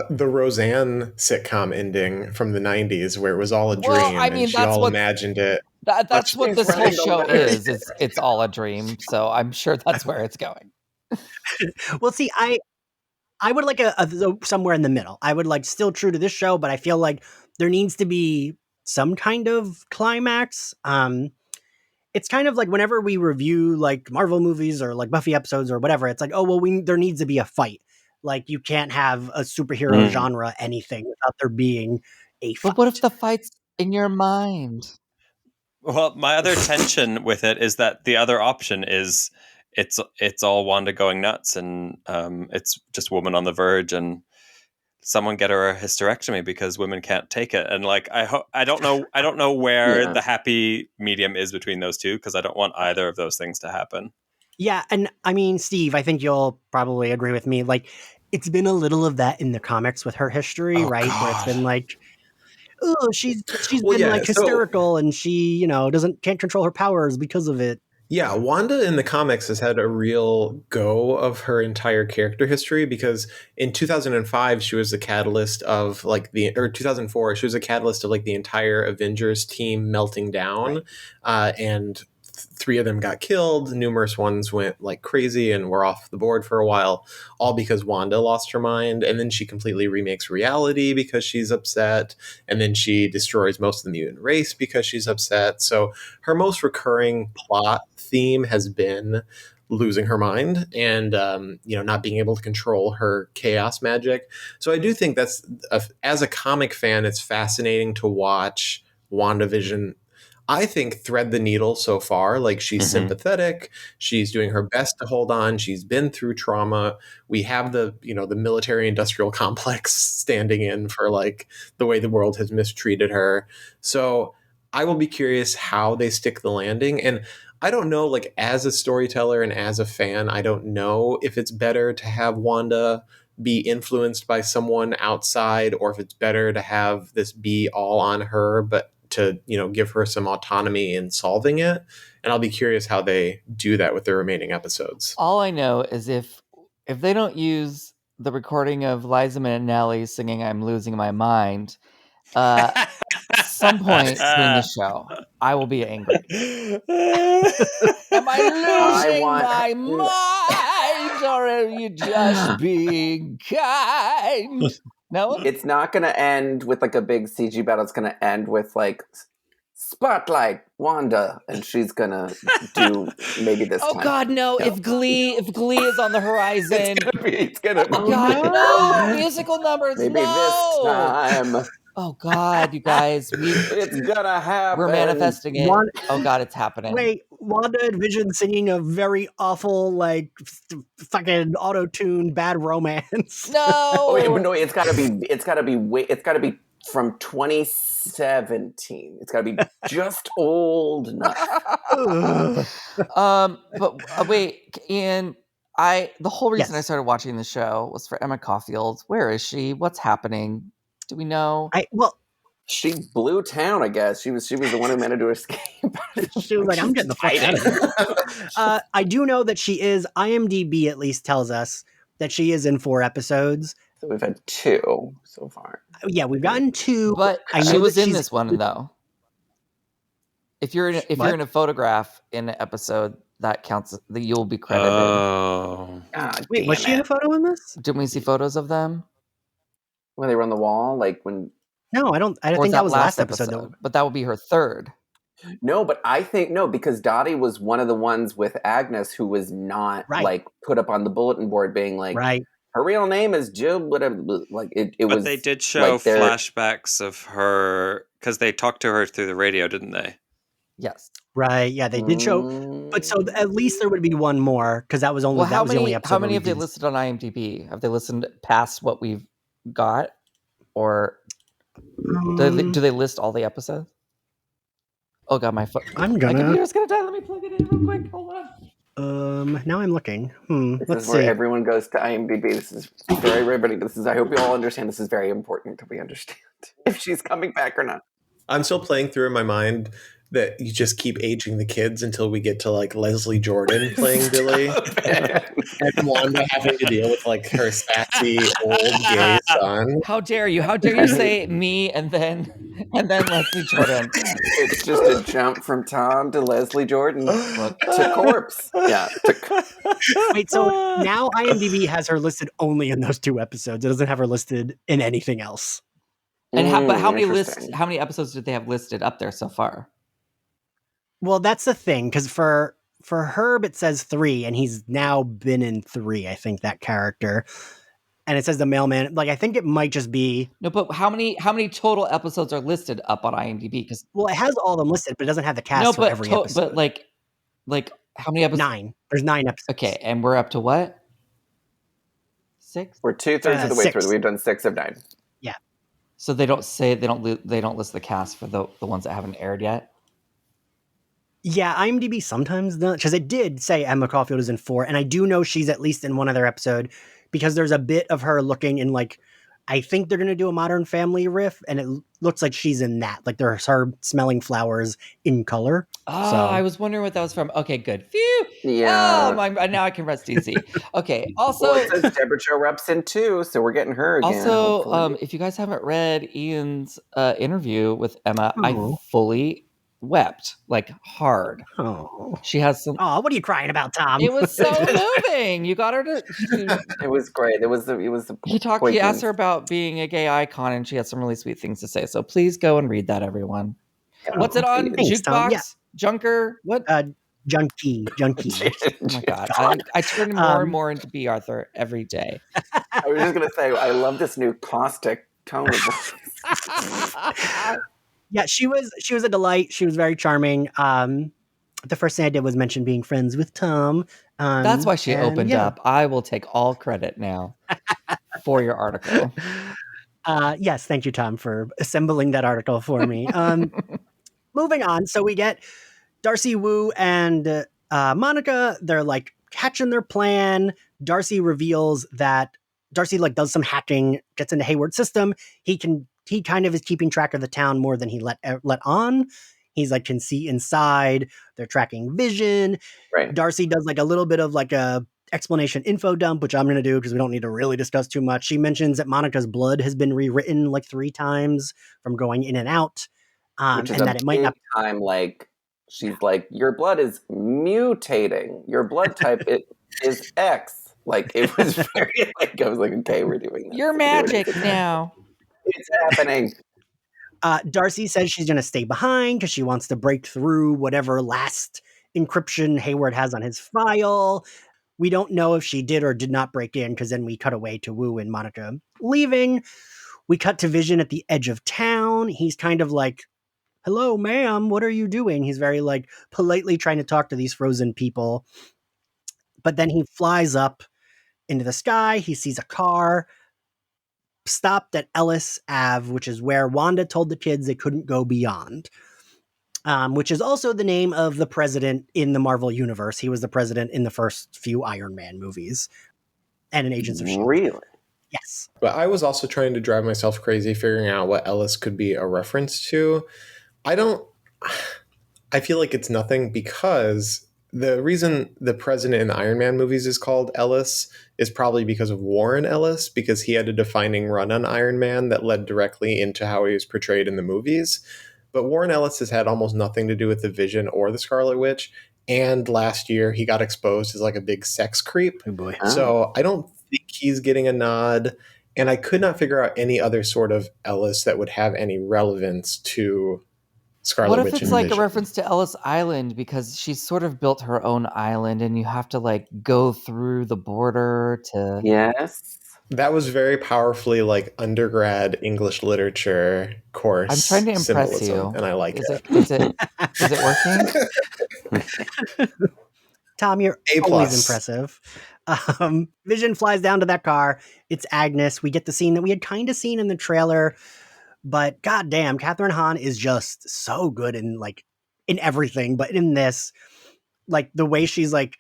the Roseanne sitcom ending from the 90s where it was all a dream. Well, I mean, and she all imagined it. That's what this whole show is. It's all a dream. So I'm sure that's where it's going. Well, see, I would like a somewhere in the middle. I would like still true to this show, but I feel like there needs to be some kind of climax. It's kind of like whenever we review like Marvel movies or like Buffy episodes or whatever, it's like, oh, well, there needs to be a fight. Like you can't have a superhero genre anything without there being a fight. But what if the fight's in your mind? Well, my other tension with it is that the other option is it's all Wanda going nuts, and it's just woman on the verge, and someone get her a hysterectomy because women can't take it. And like I don't know where the happy medium is between those two, because I don't want either of those things to happen. Yeah, and I mean, Steve, I think you'll probably agree with me. Like, it's been a little of that in the comics with her history, right? God. Where it's been like, oh, she's been like hysterical, and she, can't control her powers because of it. Yeah, Wanda in the comics has had a real go of her entire character history, because in 2005 she was the catalyst of like 2004 she was a catalyst of like the entire Avengers team melting down, and 3 of them got killed. Numerous ones went like crazy and were off the board for a while, all because Wanda lost her mind. And then she completely remakes reality because she's upset. And then she destroys most of the mutant race because she's upset. So her most recurring plot theme has been losing her mind and, not being able to control her chaos magic. So I do think that's, as a comic fan, it's fascinating to watch WandaVision I think, thread the needle so far. Like, she's sympathetic. She's doing her best to hold on. She's been through trauma. We have the military industrial complex standing in for like the way the world has mistreated her. So I will be curious how they stick the landing. And I don't know, like, as a storyteller and as a fan, I don't know if it's better to have Wanda be influenced by someone outside, or if it's better to have this be all on her, but to, give her some autonomy in solving it. And I'll be curious how they do that with the remaining episodes. All I know is if they don't use the recording of Liza Minnelli singing "I'm Losing My Mind," some point during the show, I will be angry. Am I losing my mind, or are you just being kind? No, it's not going to end with like a big CG battle. It's going to end with like spotlight Wanda, and she's going to do maybe this. Oh time. God, no! No. If Glee is on the horizon, it's gonna be. Oh God, no! Musical numbers, maybe no! this time. Oh God, you guys, it's gonna happen. We're manifesting it. Oh God, it's happening. Wait, WandaVision singing a very awful, like, fucking auto-tuned bad romance. No, no, it's gotta be from 2017. It's gotta be just old enough. But wait, Ian, the whole reason Yes. I started watching the show was for Emma Caulfield. Where is she? What's happening? Do we know? She blew town, I guess. She was the one who managed to escape. She was like, I'm getting the fuck out of here. I do know that she is, IMDb at least tells us that she is in 4 episodes. So we've had 2 so far. Yeah, we've gotten 2. But she was in this one, though. If you're in a photograph in an episode, that counts. That you'll be credited. Oh. Wait, was she in a photo in this? Didn't we see photos of them? When they were on the wall, like when... No, I don't think that was last episode. But that would be her 3rd. No, but I think because Dottie was one of the ones with Agnes who was not like put up on the bulletin board being like, her real name is Jill, whatever. Like it was. But they did show like flashbacks of her because they talked to her through the radio, didn't they? Yes. Right. Yeah, they did show. But so at least there would be one more because that was only the only episode. How many have they listed on IMDb? Have they listened past what we've got, or do they list all the episodes? Oh God, my computer's gonna die. Let me plug it in real quick. Hold on. Now I'm looking. This is where everyone goes to IMDb. This is very riveting. I hope you all understand. This is very important that we understand if she's coming back or not. I'm still playing through in my mind that you just keep aging the kids until we get to like Leslie Jordan playing Billy, and Wanda having to deal with like her sassy old gay son. How dare you? How dare you say me and then Leslie Jordan? It's just a jump from Tom to Leslie Jordan to corpse. Yeah. Wait, so now IMDb has her listed only in those 2 episodes. It doesn't have her listed in anything else. And how many episodes did they have listed up there so far? Well, that's the thing, because for Herb it says 3, and he's now been in 3. I think that character, and it says the mailman. Like I think it might just be no. But how many total episodes are listed up on IMDb? Because it has all of them listed, but it doesn't have the cast for every episode. But like how many episodes? 9. There's 9 episodes. Okay, and we're up to what? 6. We're 2/3 of the way through. We've done 6 of 9. Yeah. So they don't list the cast for the ones that haven't aired yet. Yeah, IMDb sometimes does, because it did say Emma Caulfield is in 4, and I do know she's at least in one other episode, because there's a bit of her looking in, like, I think they're going to do a Modern Family riff, and it looks like she's in that. Like, there's her smelling flowers in color. Oh, so. I was wondering what that was from. Okay, good. Phew! Yeah. Oh, now I can rest easy. Okay, also... Well, it says Deborah Jo Rupp's in 2, so we're getting her again. Also, if you guys haven't read Ian's interview with Emma, I fully wept, like hard. Oh, she has some. Oh, what are you crying about, Tom? It was so moving. You got her to. It was great. It was. He asked her about being a gay icon, and she had some really sweet things to say. So please go and read that, everyone. What's it on? Thanks, Jukebox, yeah. Junker, what? Junkie. Oh my God! I turn more and more into B. Arthur every day. I was just gonna say, I love this new caustic tone of voice. Yeah, she was a delight. She was very charming. The first thing I did was mention being friends with Tom. That's why she and opened yeah. up. I will take all credit now for your article. Yes, thank you, Tom, for assembling that article for me. Moving on, so we get Darcy, Wu, and Monica. They're like hatching their plan. Darcy reveals that Darcy like does some hacking, gets into Hayward's system. He kind of is keeping track of the town more than he let on. He's like can see inside. They're tracking Vision. Right. Darcy does like a little bit of like a explanation info dump, which I'm going to do because we don't need to really discuss too much. She mentions that Monica's blood has been rewritten like 3 times from going in and out, Which is and a that it might big not. time, like, she's like, your blood is mutating. Your blood type is X. Like, it was very, like, I was like, okay, we're doing this. You're magic now. It's happening. Darcy says she's going to stay behind because she wants to break through whatever last encryption Hayward has on his file. We don't know if she did or did not break in because then we cut away to Wu and Monica leaving. We cut to Vision at the edge of town. He's kind of like, hello, ma'am, what are you doing? He's very like politely trying to talk to these frozen people. But then he flies up into the sky. He sees a car stopped at Ellis Ave, which is where Wanda told the kids they couldn't go beyond. Which is also the name of the president in the Marvel Universe. He was the president in the first few Iron Man movies and in Agents of S.H.I.E.L.D. Really? Yes. But I was also trying to drive myself crazy figuring out what Ellis could be a reference to. I feel like it's nothing because the reason the president in the Iron Man movies is called Ellis is probably because of Warren Ellis, because he had a defining run on Iron Man that led directly into how he was portrayed in the movies. But Warren Ellis has had almost nothing to do with the Vision or the Scarlet Witch. And last year he got exposed as like a big sex creep. Oh boy. So I don't think he's getting a nod. And I could not figure out any other sort of Ellis that would have any relevance to Scarlet What if Witch it's and like Vision. a reference to Ellis Island because she's sort of built her own island and you have to like go through the border to Yes. That was very powerfully like undergrad English literature course. I'm trying to impress symbolism, you. and I like Is it. it working? Tom, you're A+. always impressive. Vision flies down to that car. It's Agnes. We get the scene that we had kind of seen in the trailer, but goddamn, Catherine Hahn is just so good in everything. But in this, like the way she's like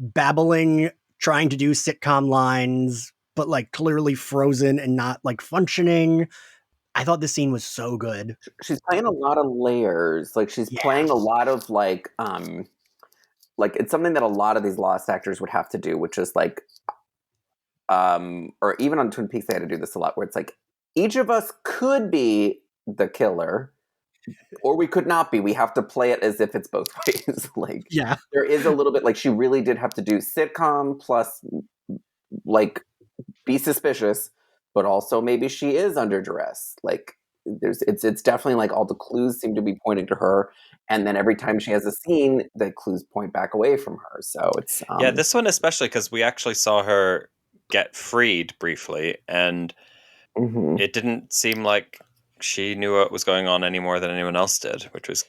babbling, trying to do sitcom lines, but like clearly frozen and not like functioning. I thought this scene was so good. She's playing a lot of layers. Like, she's playing a lot of like it's something that a lot of these lost actors would have to do, which is like or even on Twin Peaks they had to do this a lot, where it's like each of us could be the killer or we could not be. We have to play it as if it's both ways. Like, Yeah. there is a little bit like she really did have to do sitcom plus like be suspicious, but also maybe she is under duress. Like, it's definitely like all the clues seem to be pointing to her, and then every time she has a scene, the clues point back away from her. So it's yeah, this one especially because we actually saw her get freed briefly, and it didn't seem like she knew what was going on any more than anyone else did, which was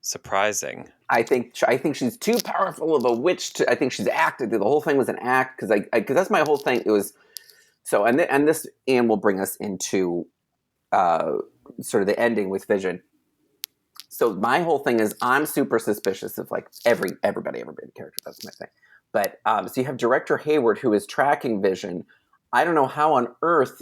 surprising. I think she's too powerful of a witch to. I think she's acted. The whole thing was an act because that's my whole thing. It was so, and this will bring us into sort of the ending with Vision. So my whole thing is I'm super suspicious of like every character. That's my thing. But so you have Director Hayward who is tracking Vision. I don't know how on earth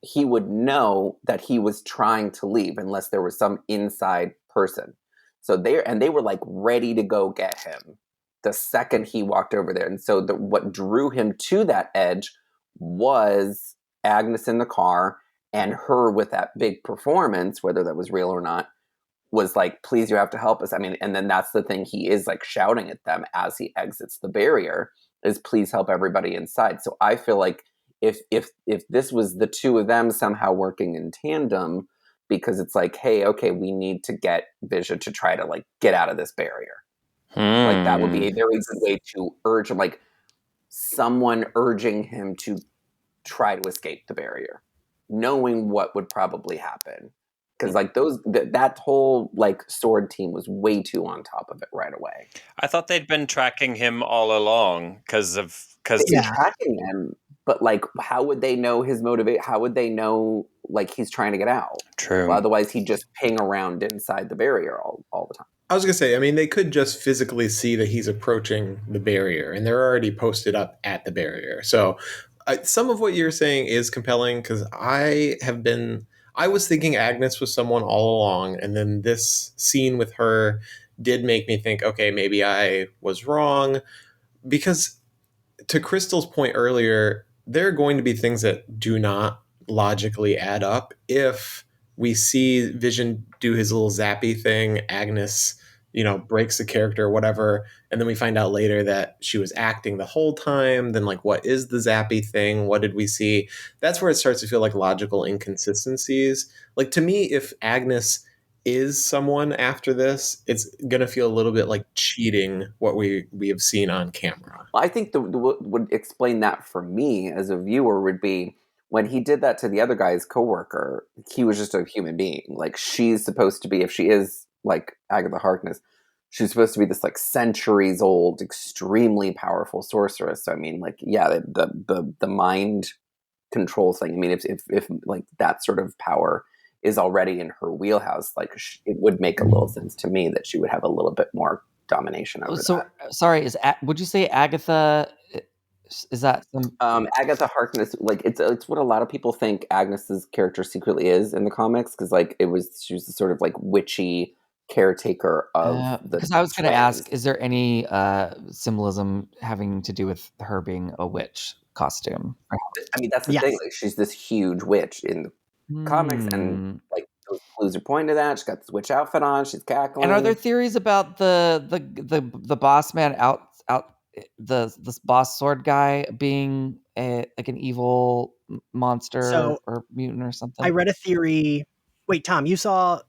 he would know that he was trying to leave unless there was some inside person. So they were like ready to go get him the second he walked over there. And so what drew him to that edge was Agnes in the car and her with that big performance, whether that was real or not, was like, please, you have to help us. I mean, and then that's the thing he is like shouting at them as he exits the barrier is please help everybody inside. So I feel like if this was the two of them somehow working in tandem, because it's like, hey, okay, we need to get Vision to try to like get out of this barrier. Like that would be a very good way to urge him, like someone urging him to try to escape the barrier, knowing what would probably happen. because like that whole like sword team was way too on top of it right away. I thought they'd been tracking him all along because They've been tracking him, but like, how would they know his motivate? How would they know like he's trying to get out? True. Well, otherwise, he'd just ping around inside the barrier all the time. I was going to say, I mean, they could just physically see that he's approaching the barrier, and they're already posted up at the barrier. So some of what you're saying is compelling, because I was thinking Agnes was someone all along, and then this scene with her did make me think, okay, maybe I was wrong. Because to Crystal's point earlier, there are going to be things that do not logically add up. If we see Vision do his little zappy thing, Agnes, breaks the character or whatever, and then we find out later that she was acting the whole time, then like, what is the zappy thing? What did we see? That's where it starts to feel like logical inconsistencies. Like, to me, if Agnes is someone after this, it's gonna feel a little bit like cheating what we have seen on camera. Well, I think what would explain that for me as a viewer would be when he did that to the other guy's coworker. He was just a human being. Like, she's supposed to be, if she is like Agatha Harkness, she's supposed to be this like centuries old, extremely powerful sorceress. So I mean, like, yeah, the mind control thing. I mean, if like that sort of power is already in her wheelhouse, like it would make a little sense to me that she would have a little bit more domination over that. Sorry, would you say Agatha? Is that Agatha Harkness? Like, it's what a lot of people think Agnes's character secretly is in the comics, because like she was the sort of like witchy caretaker of the. Because I was going to ask, is there any symbolism having to do with her being a witch costume? I mean, that's the thing. Like, she's this huge witch in the comics, and like those clues are pointing to that. She's got this witch outfit on. She's cackling. And are there theories about the boss man the boss sword guy being like an evil monster or mutant or something? I read a theory. Wait, Tom, you saw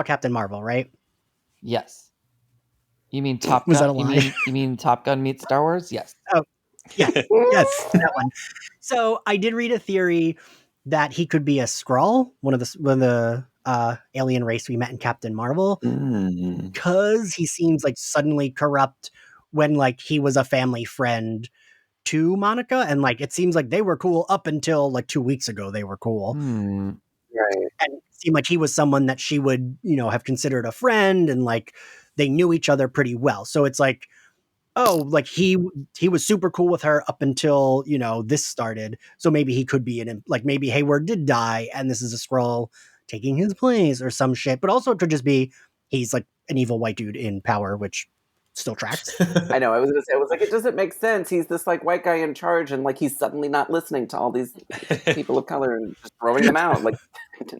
Captain Marvel, right? Yes. You mean Top Gun? Was that a lie? You mean Top Gun meets Star Wars? Yes. Oh, yes, yes, that one. So I did read a theory that he could be a Skrull, one of the alien race we met in Captain Marvel, because he seems like suddenly corrupt when like he was a family friend to Monica, and like it seems like they were cool up until like 2 weeks ago. They were cool, right? And it seemed like he was someone that she would have considered a friend, and like they knew each other pretty well. So it's like, oh, like he was super cool with her up until this started. So maybe he could be like maybe Hayward did die, and this is a Skrull taking his place or some shit. But also it could just be he's like an evil white dude in power, which still tracks. I know. I was going to say, I was like, it doesn't make sense. He's this like white guy in charge, and like he's suddenly not listening to all these people of color and just throwing them out, like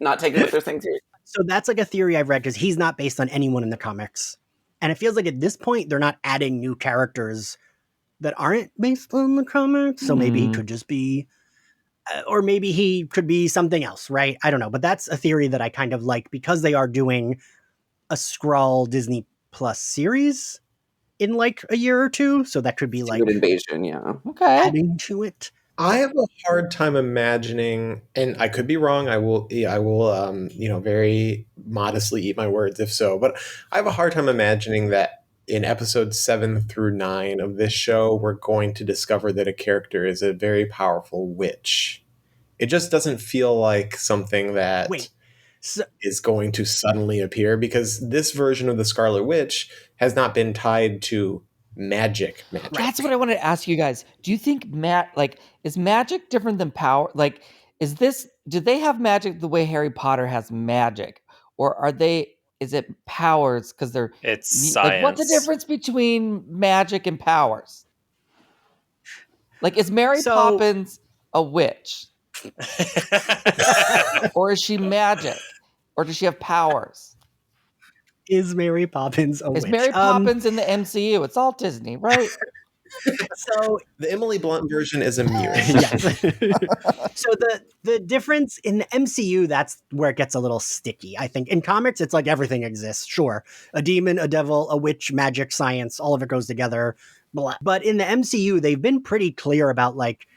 not taking what they're saying seriously. So that's like a theory I've read, because he's not based on anyone in the comics. And it feels like at this point, they're not adding new characters that aren't based on the comics. So maybe he could just be, or maybe he could be something else, right? I don't know. But that's a theory that I kind of like, because they are doing a Skrull Disney Plus series in like a year or two. So that could be like Invasion, yeah. Okay. adding to it. I have a hard time imagining, and I could be wrong. I will, very modestly eat my words if so. But I have a hard time imagining that in episodes 7 through 9 of this show, we're going to discover that a character is a very powerful witch. It just doesn't feel like something that is going to suddenly appear, because this version of the Scarlet Witch has not been tied to magic. That's what I wanted to ask you guys. Do you think is magic different than power? Like, do they have magic the way Harry Potter has magic, or is it powers because it's science? Like, what's the difference between magic and powers? Like, is Mary Poppins a witch? Or is she magic? Or does she have powers? Is Mary Poppins a witch? Is Mary Poppins in the MCU? It's all Disney, right? So the Emily Blunt version is immune. Yes. So the difference in the MCU, that's where it gets a little sticky. I think in comics, it's like everything exists. Sure, a demon, a devil, a witch, magic, science, all of it goes together. Blah. But in the MCU, they've been pretty clear about like,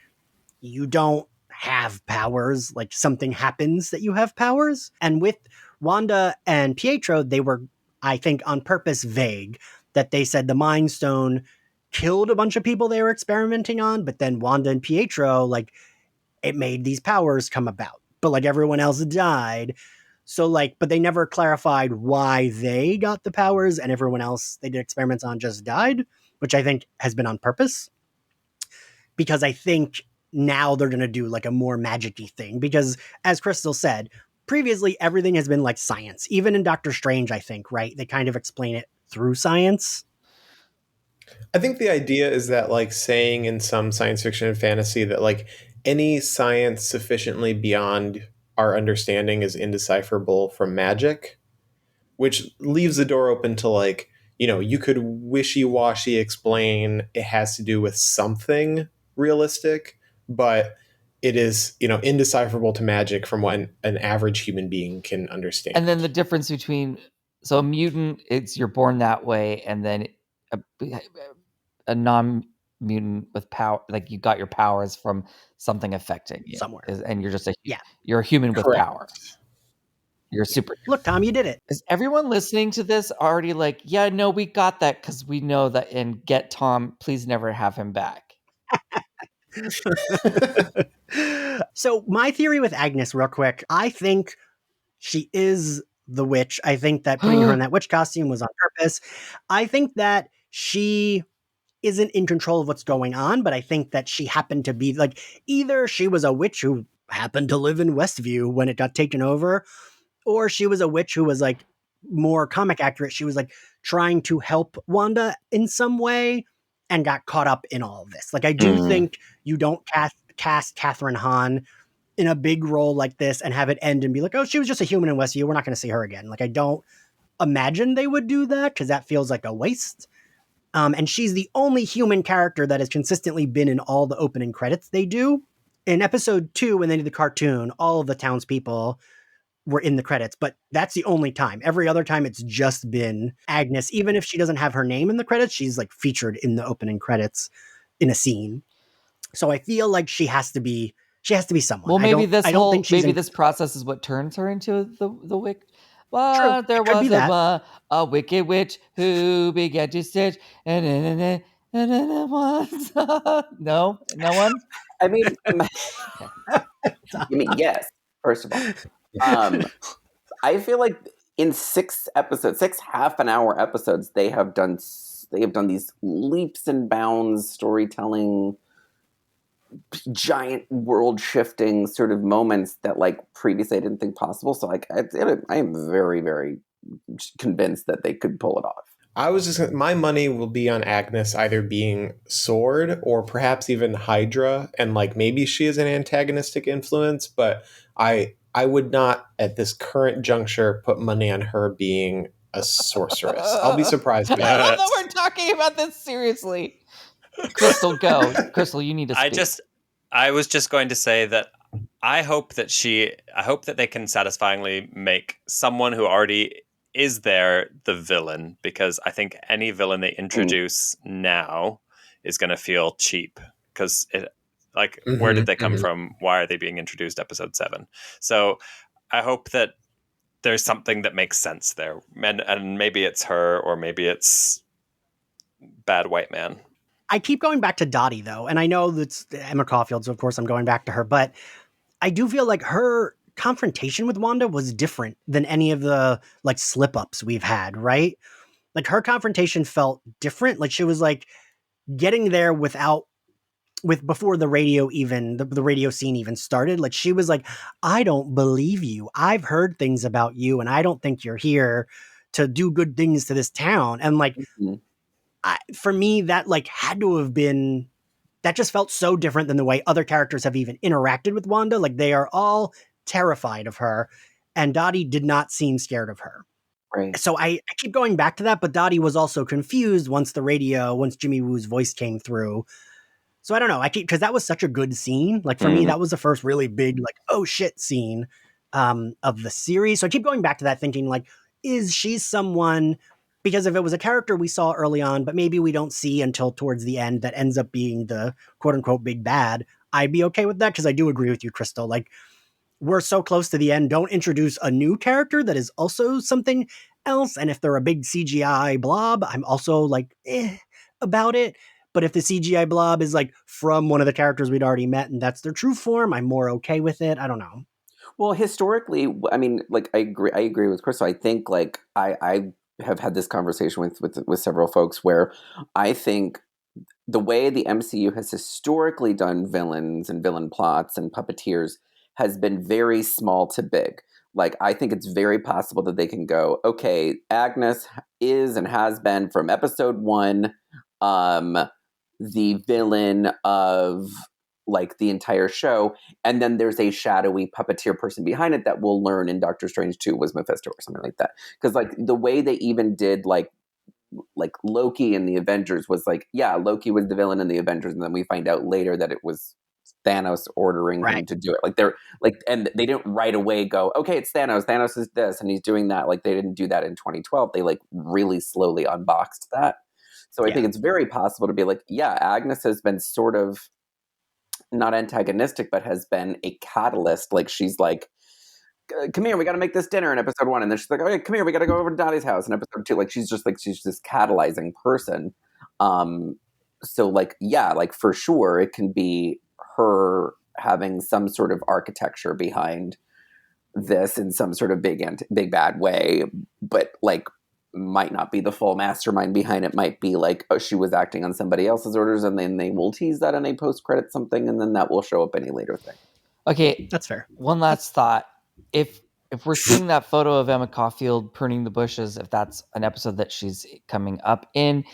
you don't have powers, like something happens that you have powers. And with Wanda and Pietro, they were, I think, on purpose vague, that they said the Mind Stone killed a bunch of people they were experimenting on, but then Wanda and Pietro, like, it made these powers come about, but like everyone else died. So like, but they never clarified why they got the powers and everyone else they did experiments on just died, which I think has been on purpose. Because I think now they're going to do like a more magic-y thing. Because as Crystal said, previously everything has been like science. Even in Doctor Strange, I think, right? They kind of explain it through science. I think the idea is that, like, saying in some science fiction and fantasy that, like, any science sufficiently beyond our understanding is indecipherable from magic, which leaves the door open to, like, you know, you could wishy-washy explain it has to do with something realistic, but it is, you know, indecipherable to magic from what an average human being can understand. And then the difference between, so a mutant, it's you're born that way, and then a non-mutant with power, like you got your powers from something affecting you Somewhere. and you're just Yeah. you're a human with Correct. power. You're super. Look, Tom, you did it. Is everyone listening to this already like, yeah, no, we got that because we know that, and get Tom, please never have him back. So my theory with Agnes, real quick, I think she is the witch. I think that putting her in that witch costume was on purpose. I think that she isn't in control of what's going on, but I think that she happened to be like, either she was a witch who happened to live in Westview when it got taken over, or she was a witch who was like more comic accurate. She was like trying to help Wanda in some way and got caught up in all of this. Like, I do think you don't cast Catherine Hahn in a big role like this and have it end and be like, oh, she was just a human in Westview, we're not going to see her again. Like, I don't imagine they would do that because that feels like a waste. And she's the only human character that has consistently been in all the opening credits they do. In episode 2, when they did the cartoon, all of the townspeople were in the credits, but that's the only time. Every other time it's just been Agnes. Even if she doesn't have her name in the credits, she's like featured in the opening credits in a scene. So I feel like she has to be someone. Well, maybe this process is what turns her into the wick. Well, True. there It could be was a wicked witch who began to stitch. No one. I mean, yes. First of all, I feel like in 6 half-an-hour episodes, they have done these leaps and bounds storytelling, giant world-shifting sort of moments that, like, previously I didn't think possible. So, like, I am very, very convinced that they could pull it off. My money will be on Agnes either being Sword or perhaps even Hydra, and like maybe she is an antagonistic influence, but I would not at this current juncture put money on her being a sorceress. I'll be surprised. I love that we're talking about this seriously. Crystal, go. Crystal, you need to speak. I was just going to say that I hope that they can satisfyingly make someone who already is there the villain, because I think any villain they introduce now is going to feel cheap, because where did they come from? Why are they being introduced episode 7? So I hope that there's something that makes sense there, and maybe it's her, or maybe it's bad white man. I keep going back to Dottie though, and I know that's Emma Caulfield, so of course I'm going back to her, but I do feel like her confrontation with Wanda was different than any of the like slip-ups we've had, right? Like, her confrontation felt different. Like, she was like getting there before the radio even the radio scene even started. Like, she was like, I don't believe you. I've heard things about you, and I don't think you're here to do good things to this town. And like, for me, that like had to have been, that just felt so different than the way other characters have even interacted with Wanda. Like, they are all terrified of her, and Dottie did not seem scared of her. Right. So I keep going back to that, but Dottie was also confused once Jimmy Woo's voice came through. So I don't know. Because that was such a good scene. Like, for me, that was the first really big, like, oh shit scene of the series. So I keep going back to that, thinking like, is she someone? Because if it was a character we saw early on, but maybe we don't see until towards the end, that ends up being the quote unquote big bad, I'd be okay with that. Because I do agree with you, Crystal. Like, we're so close to the end. Don't introduce a new character that is also something else. And if they're a big CGI blob, I'm also like, about it. But if the CGI blob is like from one of the characters we'd already met and that's their true form, I'm more okay with it. I don't know. Well, historically, I mean, like I agree with Crystal. I think like I have had this conversation with several folks where I think the way the MCU has historically done villains and villain plots and puppeteers has been very small to big. Like, I think it's very possible that they can go, okay, Agnes is and has been from episode 1, the villain of like the entire show, and then there's a shadowy puppeteer person behind it that we'll learn in Doctor Strange 2 was Mephisto or something like that. Because like the way they even did like Loki in the Avengers was like, yeah, Loki was the villain in the Avengers, and then we find out later that it was Thanos ordering him to do it. Like they're like, and they didn't right away go, okay, it's Thanos. Thanos is this, and he's doing that. Like they didn't do that in 2012. They like really slowly unboxed that. So I think it's very possible to be like, yeah, Agnes has been sort of not antagonistic, but has been a catalyst. Like she's like, come here, we got to make this dinner in episode 1, and then she's like, okay, come here, we got to go over to Dottie's house in episode 2. Like she's this catalyzing person. So like, yeah, like for sure it can be her having some sort of architecture behind this in some sort of big bad way, but like might not be the full mastermind behind it. Might be like, oh, she was acting on somebody else's orders, and then they will tease that in a post-credit something, and then that will show up any later thing. Okay, that's fair. One last thought. If we're seeing that photo of Emma Caulfield pruning the bushes, if that's an episode that she's coming up in,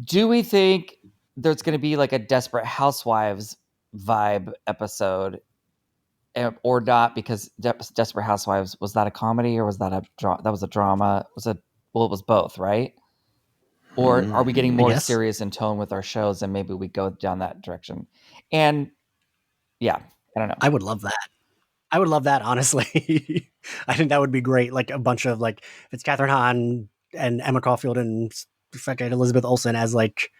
do we think there's going to be like a Desperate Housewives vibe episode or not? Because Desperate Housewives, was that a comedy or was that that was a drama? Well, it was both, right? Or are we getting more serious in tone with our shows and maybe we go down that direction? And yeah, I don't know. I would love that, honestly. I think that would be great. Like a bunch of like, it's Catherine Hahn and Emma Caulfield and fucking Elizabeth Olsen as like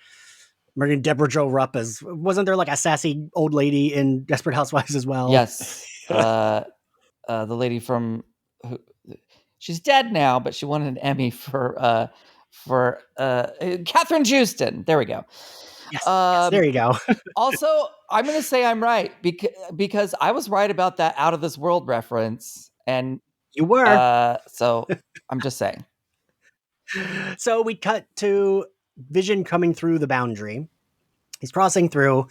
Deborah Jo Rupp as, wasn't there like a sassy old lady in Desperate Housewives as well? Yes. The lady from she's dead now, but she won an Emmy for Catherine Houston. There we go. Yes, there you go. Also, I'm going to say I'm right because I was right about that Out of This World reference, and you were. So I'm just saying. So we cut to Vision coming through the boundary. He's crossing through,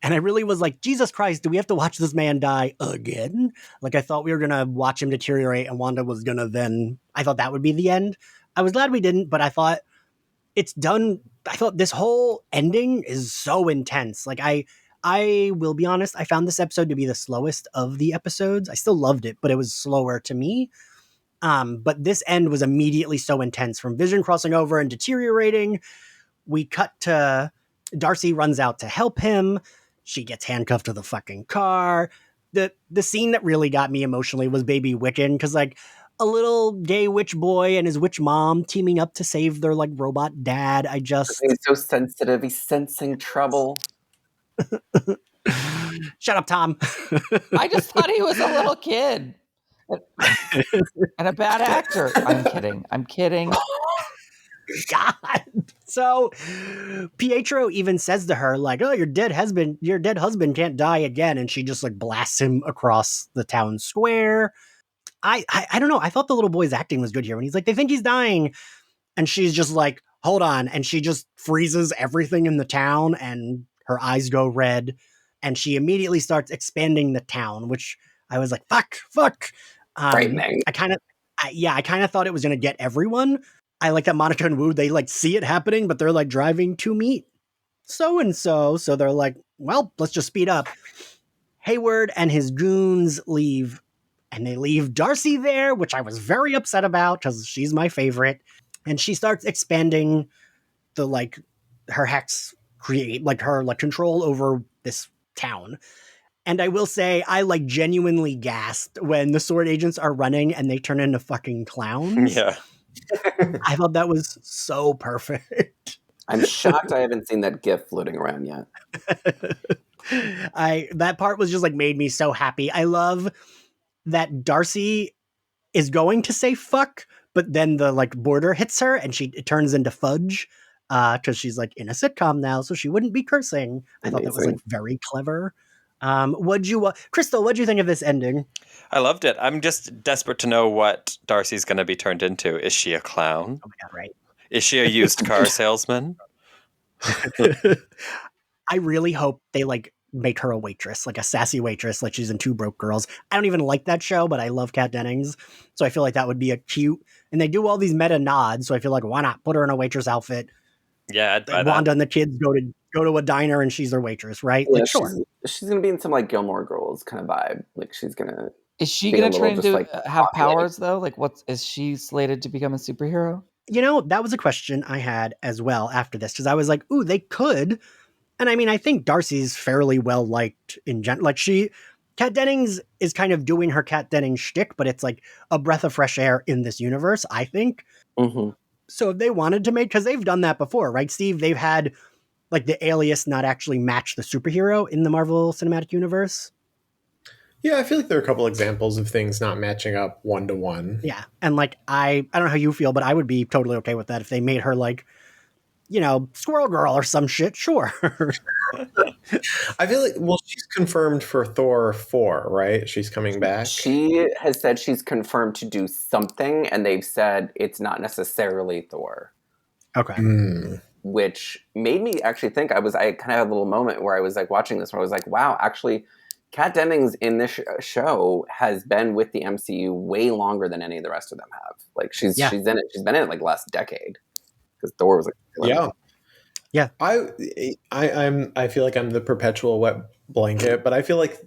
and I really was like, Jesus Christ, do we have to watch this man die again? Like, I thought we were going to watch him deteriorate, and Wanda was going to then, I thought that would be the end. I was glad we didn't, but I thought it's done. I thought this whole ending is so intense. Like, I will be honest, I found this episode to be the slowest of the episodes. I still loved it, but it was slower to me. But this end was immediately so intense, from Vision crossing over and deteriorating. We cut to Darcy runs out to help him. She gets handcuffed to the fucking car. The scene that really got me emotionally was Baby Wiccan, because like a little gay witch boy and his witch mom teaming up to save their like robot dad. He's so sensitive. He's sensing trouble. Shut up, Tom. I just thought he was a little kid and a bad actor. I'm kidding. God. So Pietro even says to her like, oh, your dead husband can't die again. And she just like blasts him across the town square. I don't know. I thought the little boy's acting was good here when he's like, they think he's dying. And she's just like, hold on. And she just freezes everything in the town and her eyes go red. And she immediately starts expanding the town, which I was like, fuck. Frightening. I kind of thought it was going to get everyone. I like that Monica and Wu, they like see it happening, but they're like driving to meet so-and-so. So they're like, well, let's just speed up. Hayward and his goons leave, and they leave Darcy there, which I was very upset about because she's my favorite. And she starts expanding the like her hex create like her like control over this town. And I will say, I like genuinely gasped when the sword agents are running and they turn into fucking clowns. Yeah. I thought that was so perfect. I'm shocked I haven't seen that GIF floating around yet. That part was just like made me so happy. I love that Darcy is going to say fuck, but then the like border hits her and it turns into fudge because she's like in a sitcom now, so she wouldn't be cursing. I thought that was like very clever. Crystal, what'd you think of this ending? I loved it. I'm just desperate to know what Darcy's going to be turned into. Is she a clown? Oh my God, right. Is she a used car salesman? I really hope they like make her a waitress, like a sassy waitress, like she's in Two Broke Girls. I don't even like that show, but I love Kat Dennings, so I feel like that would be a cute. And they do all these meta nods, so I feel like why not put her in a waitress outfit? Yeah, I'd buy Wanda that. and the kids go to a diner and she's their waitress, right? Yeah, like sure, she's gonna be in some like Gilmore Girls kind of vibe. Like she's gonna. Is she be gonna a little try just, to like, have populating. powers though? Like, is she slated to become a superhero? You know, that was a question I had as well after this because I was like, ooh, they could. And I mean, I think Darcy's fairly well liked in general. Like Kat Dennings is kind of doing her Kat Dennings shtick, but it's like a breath of fresh air in this universe, I think. Mm-hmm. So if they wanted to make, because they've done that before, right, Steve? They've had like the alias not actually match the superhero in the Marvel Cinematic Universe. Yeah, I feel like there are a couple examples of things not matching up one to one. Yeah, and like I don't know how you feel, but I would be totally okay with that if they made her like, you know, Squirrel Girl or some shit. Sure. I feel like, well, she's confirmed for Thor 4, right? She's coming back. She has said she's confirmed to do something, and they've said it's not necessarily Thor. Okay. Which made me actually think I kind of had a little moment where I was like watching this where I was like, wow, actually, Kat Dennings in this show has been with the MCU way longer than any of the rest of them have. Like she's in it. She's been in it like last decade because Thor was like I feel like I'm the perpetual wet blanket, but I feel like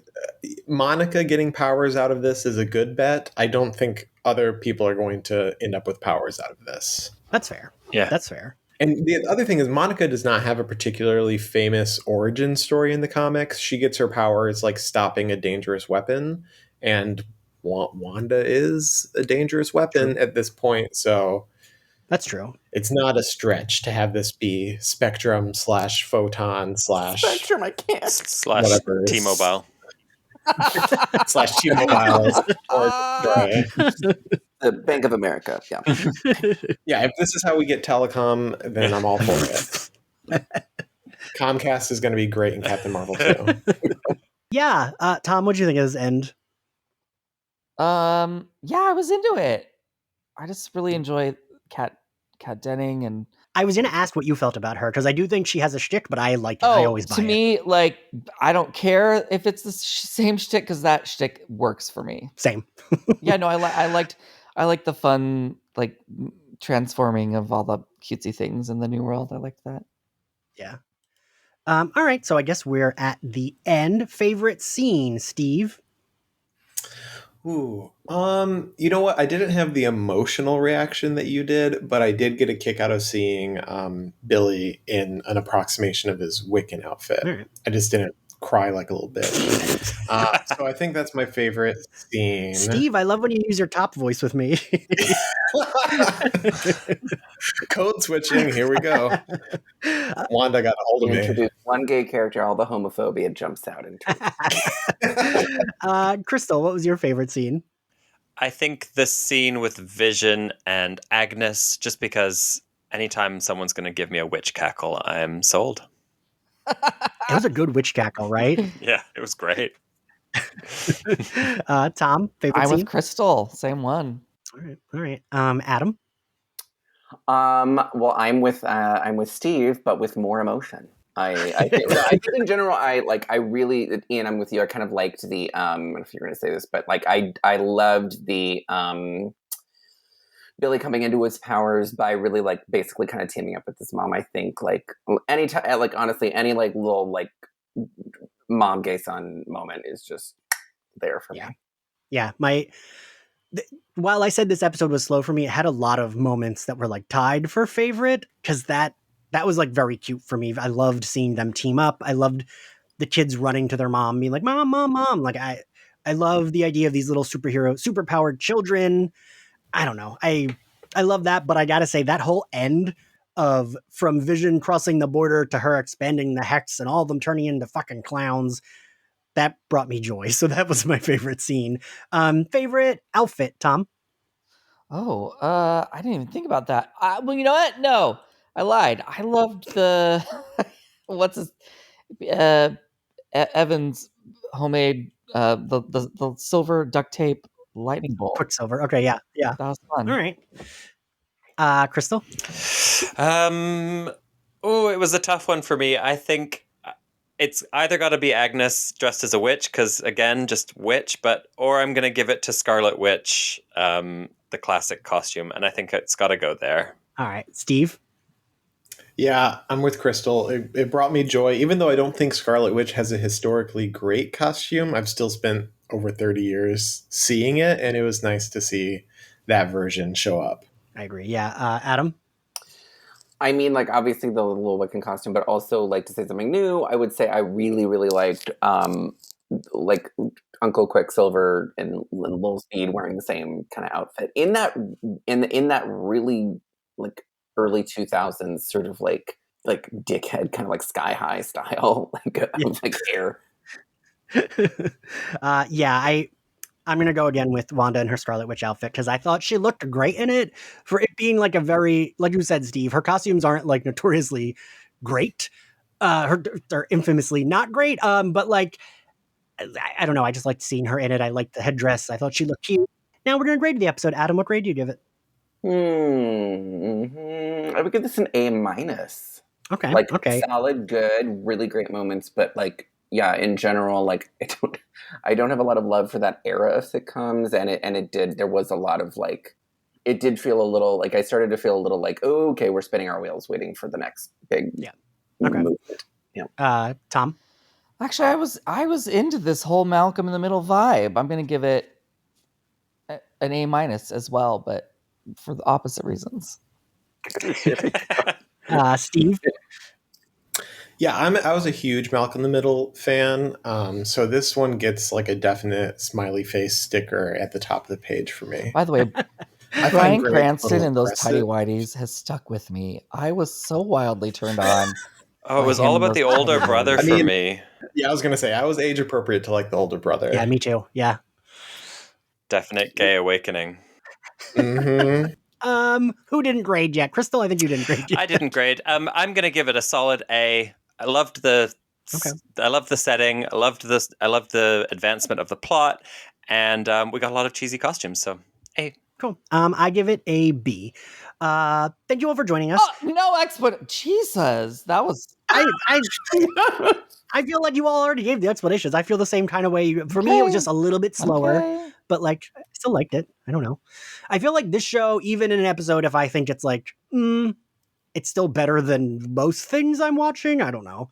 Monica getting powers out of this is a good bet. I don't think other people are going to end up with powers out of this. That's fair. Yeah, that's fair. And the other thing is Monica does not have a particularly famous origin story in the comics. She gets her powers like stopping a dangerous weapon, and Wanda is a dangerous weapon at this point, so that's true. It's not a stretch to have this be Spectrum / Photon / Spectrum, I can't. / whatever T-Mobile. / T-Mobile. The Bank of America, yeah. Yeah, if this is how we get telecom, then I'm all for it. Comcast is going to be great in Captain Marvel too. Yeah, Tom, what do you think of this end? Yeah, I was into it. I just really enjoy Kat Dennings, and I was going to ask what you felt about her because I do think she has a shtick, but I like it. Oh, I always buy to me, like I don't care if it's the same shtick because that shtick works for me. Same. Yeah, no, I liked the fun like transforming of all the cutesy things in the new world. I liked that. Yeah. All right, so I guess we're at the end. Favorite scene, Steve? Ooh, you know what? I didn't have the emotional reaction that you did, but I did get a kick out of seeing Billy in an approximation of his Wiccan outfit. Right. I just didn't cry like a little bitch. So I think that's my favorite scene. Steve, I love when you use your top voice with me. Code switching, here we go. Wanda got a hold of me. Introduce one gay character, all the homophobia jumps out into it. Crystal, what was your favorite scene? I think the scene with Vision and Agnes, just because anytime someone's going to give me a witch cackle, I'm sold. It was a good witch cackle, right? Yeah, it was great. Tom, favorite I'm scene? with Crystal, same one. All right. Adam? Well, I'm with Steve, but with more emotion. I think in general, I really, Ian, I'm with you. I kind of liked the, I don't know if you're going to say this, but like, I loved the, Billy coming into his powers by really like basically kind of teaming up with his mom. I think like anytime, like honestly, any like little like mom gay son moment is just there for me. Yeah. While I said this episode was slow for me, it had a lot of moments that were like tied for favorite because that was like very cute for me. I loved seeing them team up. I loved the kids running to their mom, being like, "Mom, mom, mom!" Like I love the idea of these little superpowered children. I don't know. I love that, but I gotta say that whole end of from Vision crossing the border to her expanding the hex and all of them turning into fucking clowns. that brought me joy. So that was my favorite scene. Favorite outfit, Tom? Oh, I didn't even think about that. Well, you know what? No, I lied. I loved the what's his Evan's homemade the silver duct tape lightning bolt. Quicksilver. Okay, yeah. That was fun. All right. Crystal? It was a tough one for me. I think it's either got to be Agnes dressed as a witch, because again, just witch, or I'm going to give it to Scarlet Witch, the classic costume, and I think it's got to go there. All right. Steve? Yeah, I'm with Crystal. It brought me joy. Even though I don't think Scarlet Witch has a historically great costume, I've still spent over 30 years seeing it, and it was nice to see that version show up. I agree. Yeah. Adam? I mean, like, obviously the little Wiccan costume, but also, like, to say something new, I would say I really, really liked, like, Uncle Quicksilver and Little Speed wearing the same kind of outfit. In that really, like, early 2000s sort of, like dickhead, kind of, like, Sky High style, of hair. I'm going to go again with Wanda and her Scarlet Witch outfit, because I thought she looked great in it for it being like a very, like you said, Steve, her costumes aren't like notoriously great. They're infamously not great. But like, I don't know. I just liked seeing her in it. I liked the headdress. I thought she looked cute. Now we're going to grade the episode. Adam, what grade do you give it? I would give this an A-. Okay. Like, okay. Solid, good, really great moments, but like, yeah, in general, like, I don't have a lot of love for that era of sitcoms, there was a lot of, like, it did feel a little, like, I started to feel a little like, oh, okay, we're spinning our wheels waiting for the next big movement. Yeah. Tom? Actually, I was into this whole Malcolm in the Middle vibe. I'm going to give it an A- as well, but for the opposite reasons. Steve? Yeah, I was a huge Malcolm in the Middle fan, so this one gets like a definite smiley face sticker at the top of the page for me. By the way, I Bryan find Greg a Cranston little in those tidy aggressive. whities has stuck with me. I was so wildly turned on. Oh, it was all about the older brother for me. Yeah, I was going to say, I was age appropriate to like the older brother. Yeah, me too. Yeah. Definite gay awakening. Mm-hmm. Who didn't grade yet? Crystal, I think you didn't grade yet. I didn't grade. I'm going to give it a solid A. I loved the setting. I loved the advancement of the plot, and we got a lot of cheesy costumes. So A. Cool. I give it a B. Thank you all for joining us. Oh, no explanation. Jesus, that was. I feel like you all already gave the explanations. I feel the same kind of way. For me, it was just a little bit slower, but like I still liked it. I don't know. I feel like this show, even in an episode, if I think it's like, it's still better than most things I'm watching. I don't know.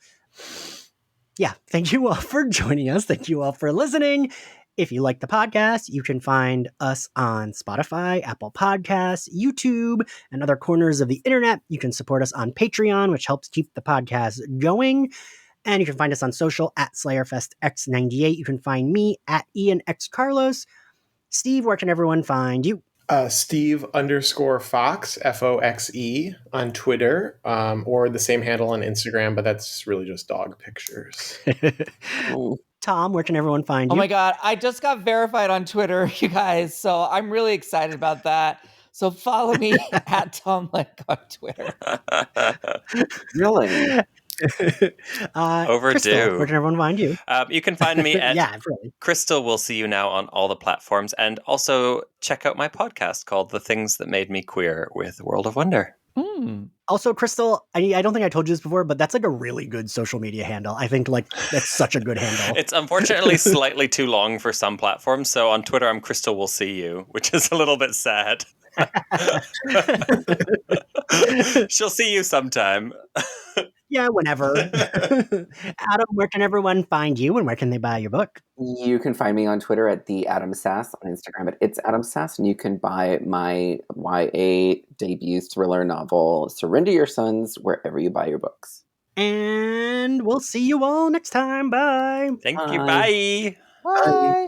Yeah. Thank you all for joining us. Thank you all for listening. If you like the podcast, you can find us on Spotify, Apple Podcasts, YouTube, and other corners of the internet. You can support us on Patreon, which helps keep the podcast going. And you can find us on social at SlayerFestX98. You can find me at IanXCarlos. Steve, where can everyone find you? Steve_Foxe, Foxe, on Twitter, or the same handle on Instagram, but that's really just dog pictures. Tom, where can everyone find you? Oh my God, I just got verified on Twitter, you guys, so I'm really excited about that. So follow me at Tom Lenk on Twitter. Really? Overdue. Crystal, where can everyone find you? You can find me at really. Crystal Will See You Now on all the platforms, and also check out my podcast called The Things That Made Me Queer with World of Wonder. Also, Crystal, I don't think I told you this before, but that's like a really good social media handle. I think like that's such a good handle. It's unfortunately slightly too long for some platforms, so on Twitter I'm Crystal Will See You, which is a little bit sad. She'll see you sometime. Yeah, whenever. Adam, where can everyone find you, and where can they buy your book? You can find me on Twitter at the Adam Sass, on Instagram at It's Adam Sass, and you can buy my YA debut thriller novel, Surrender Your Sons, wherever you buy your books. And we'll see you all next time. Bye. Thank you. Bye. Bye.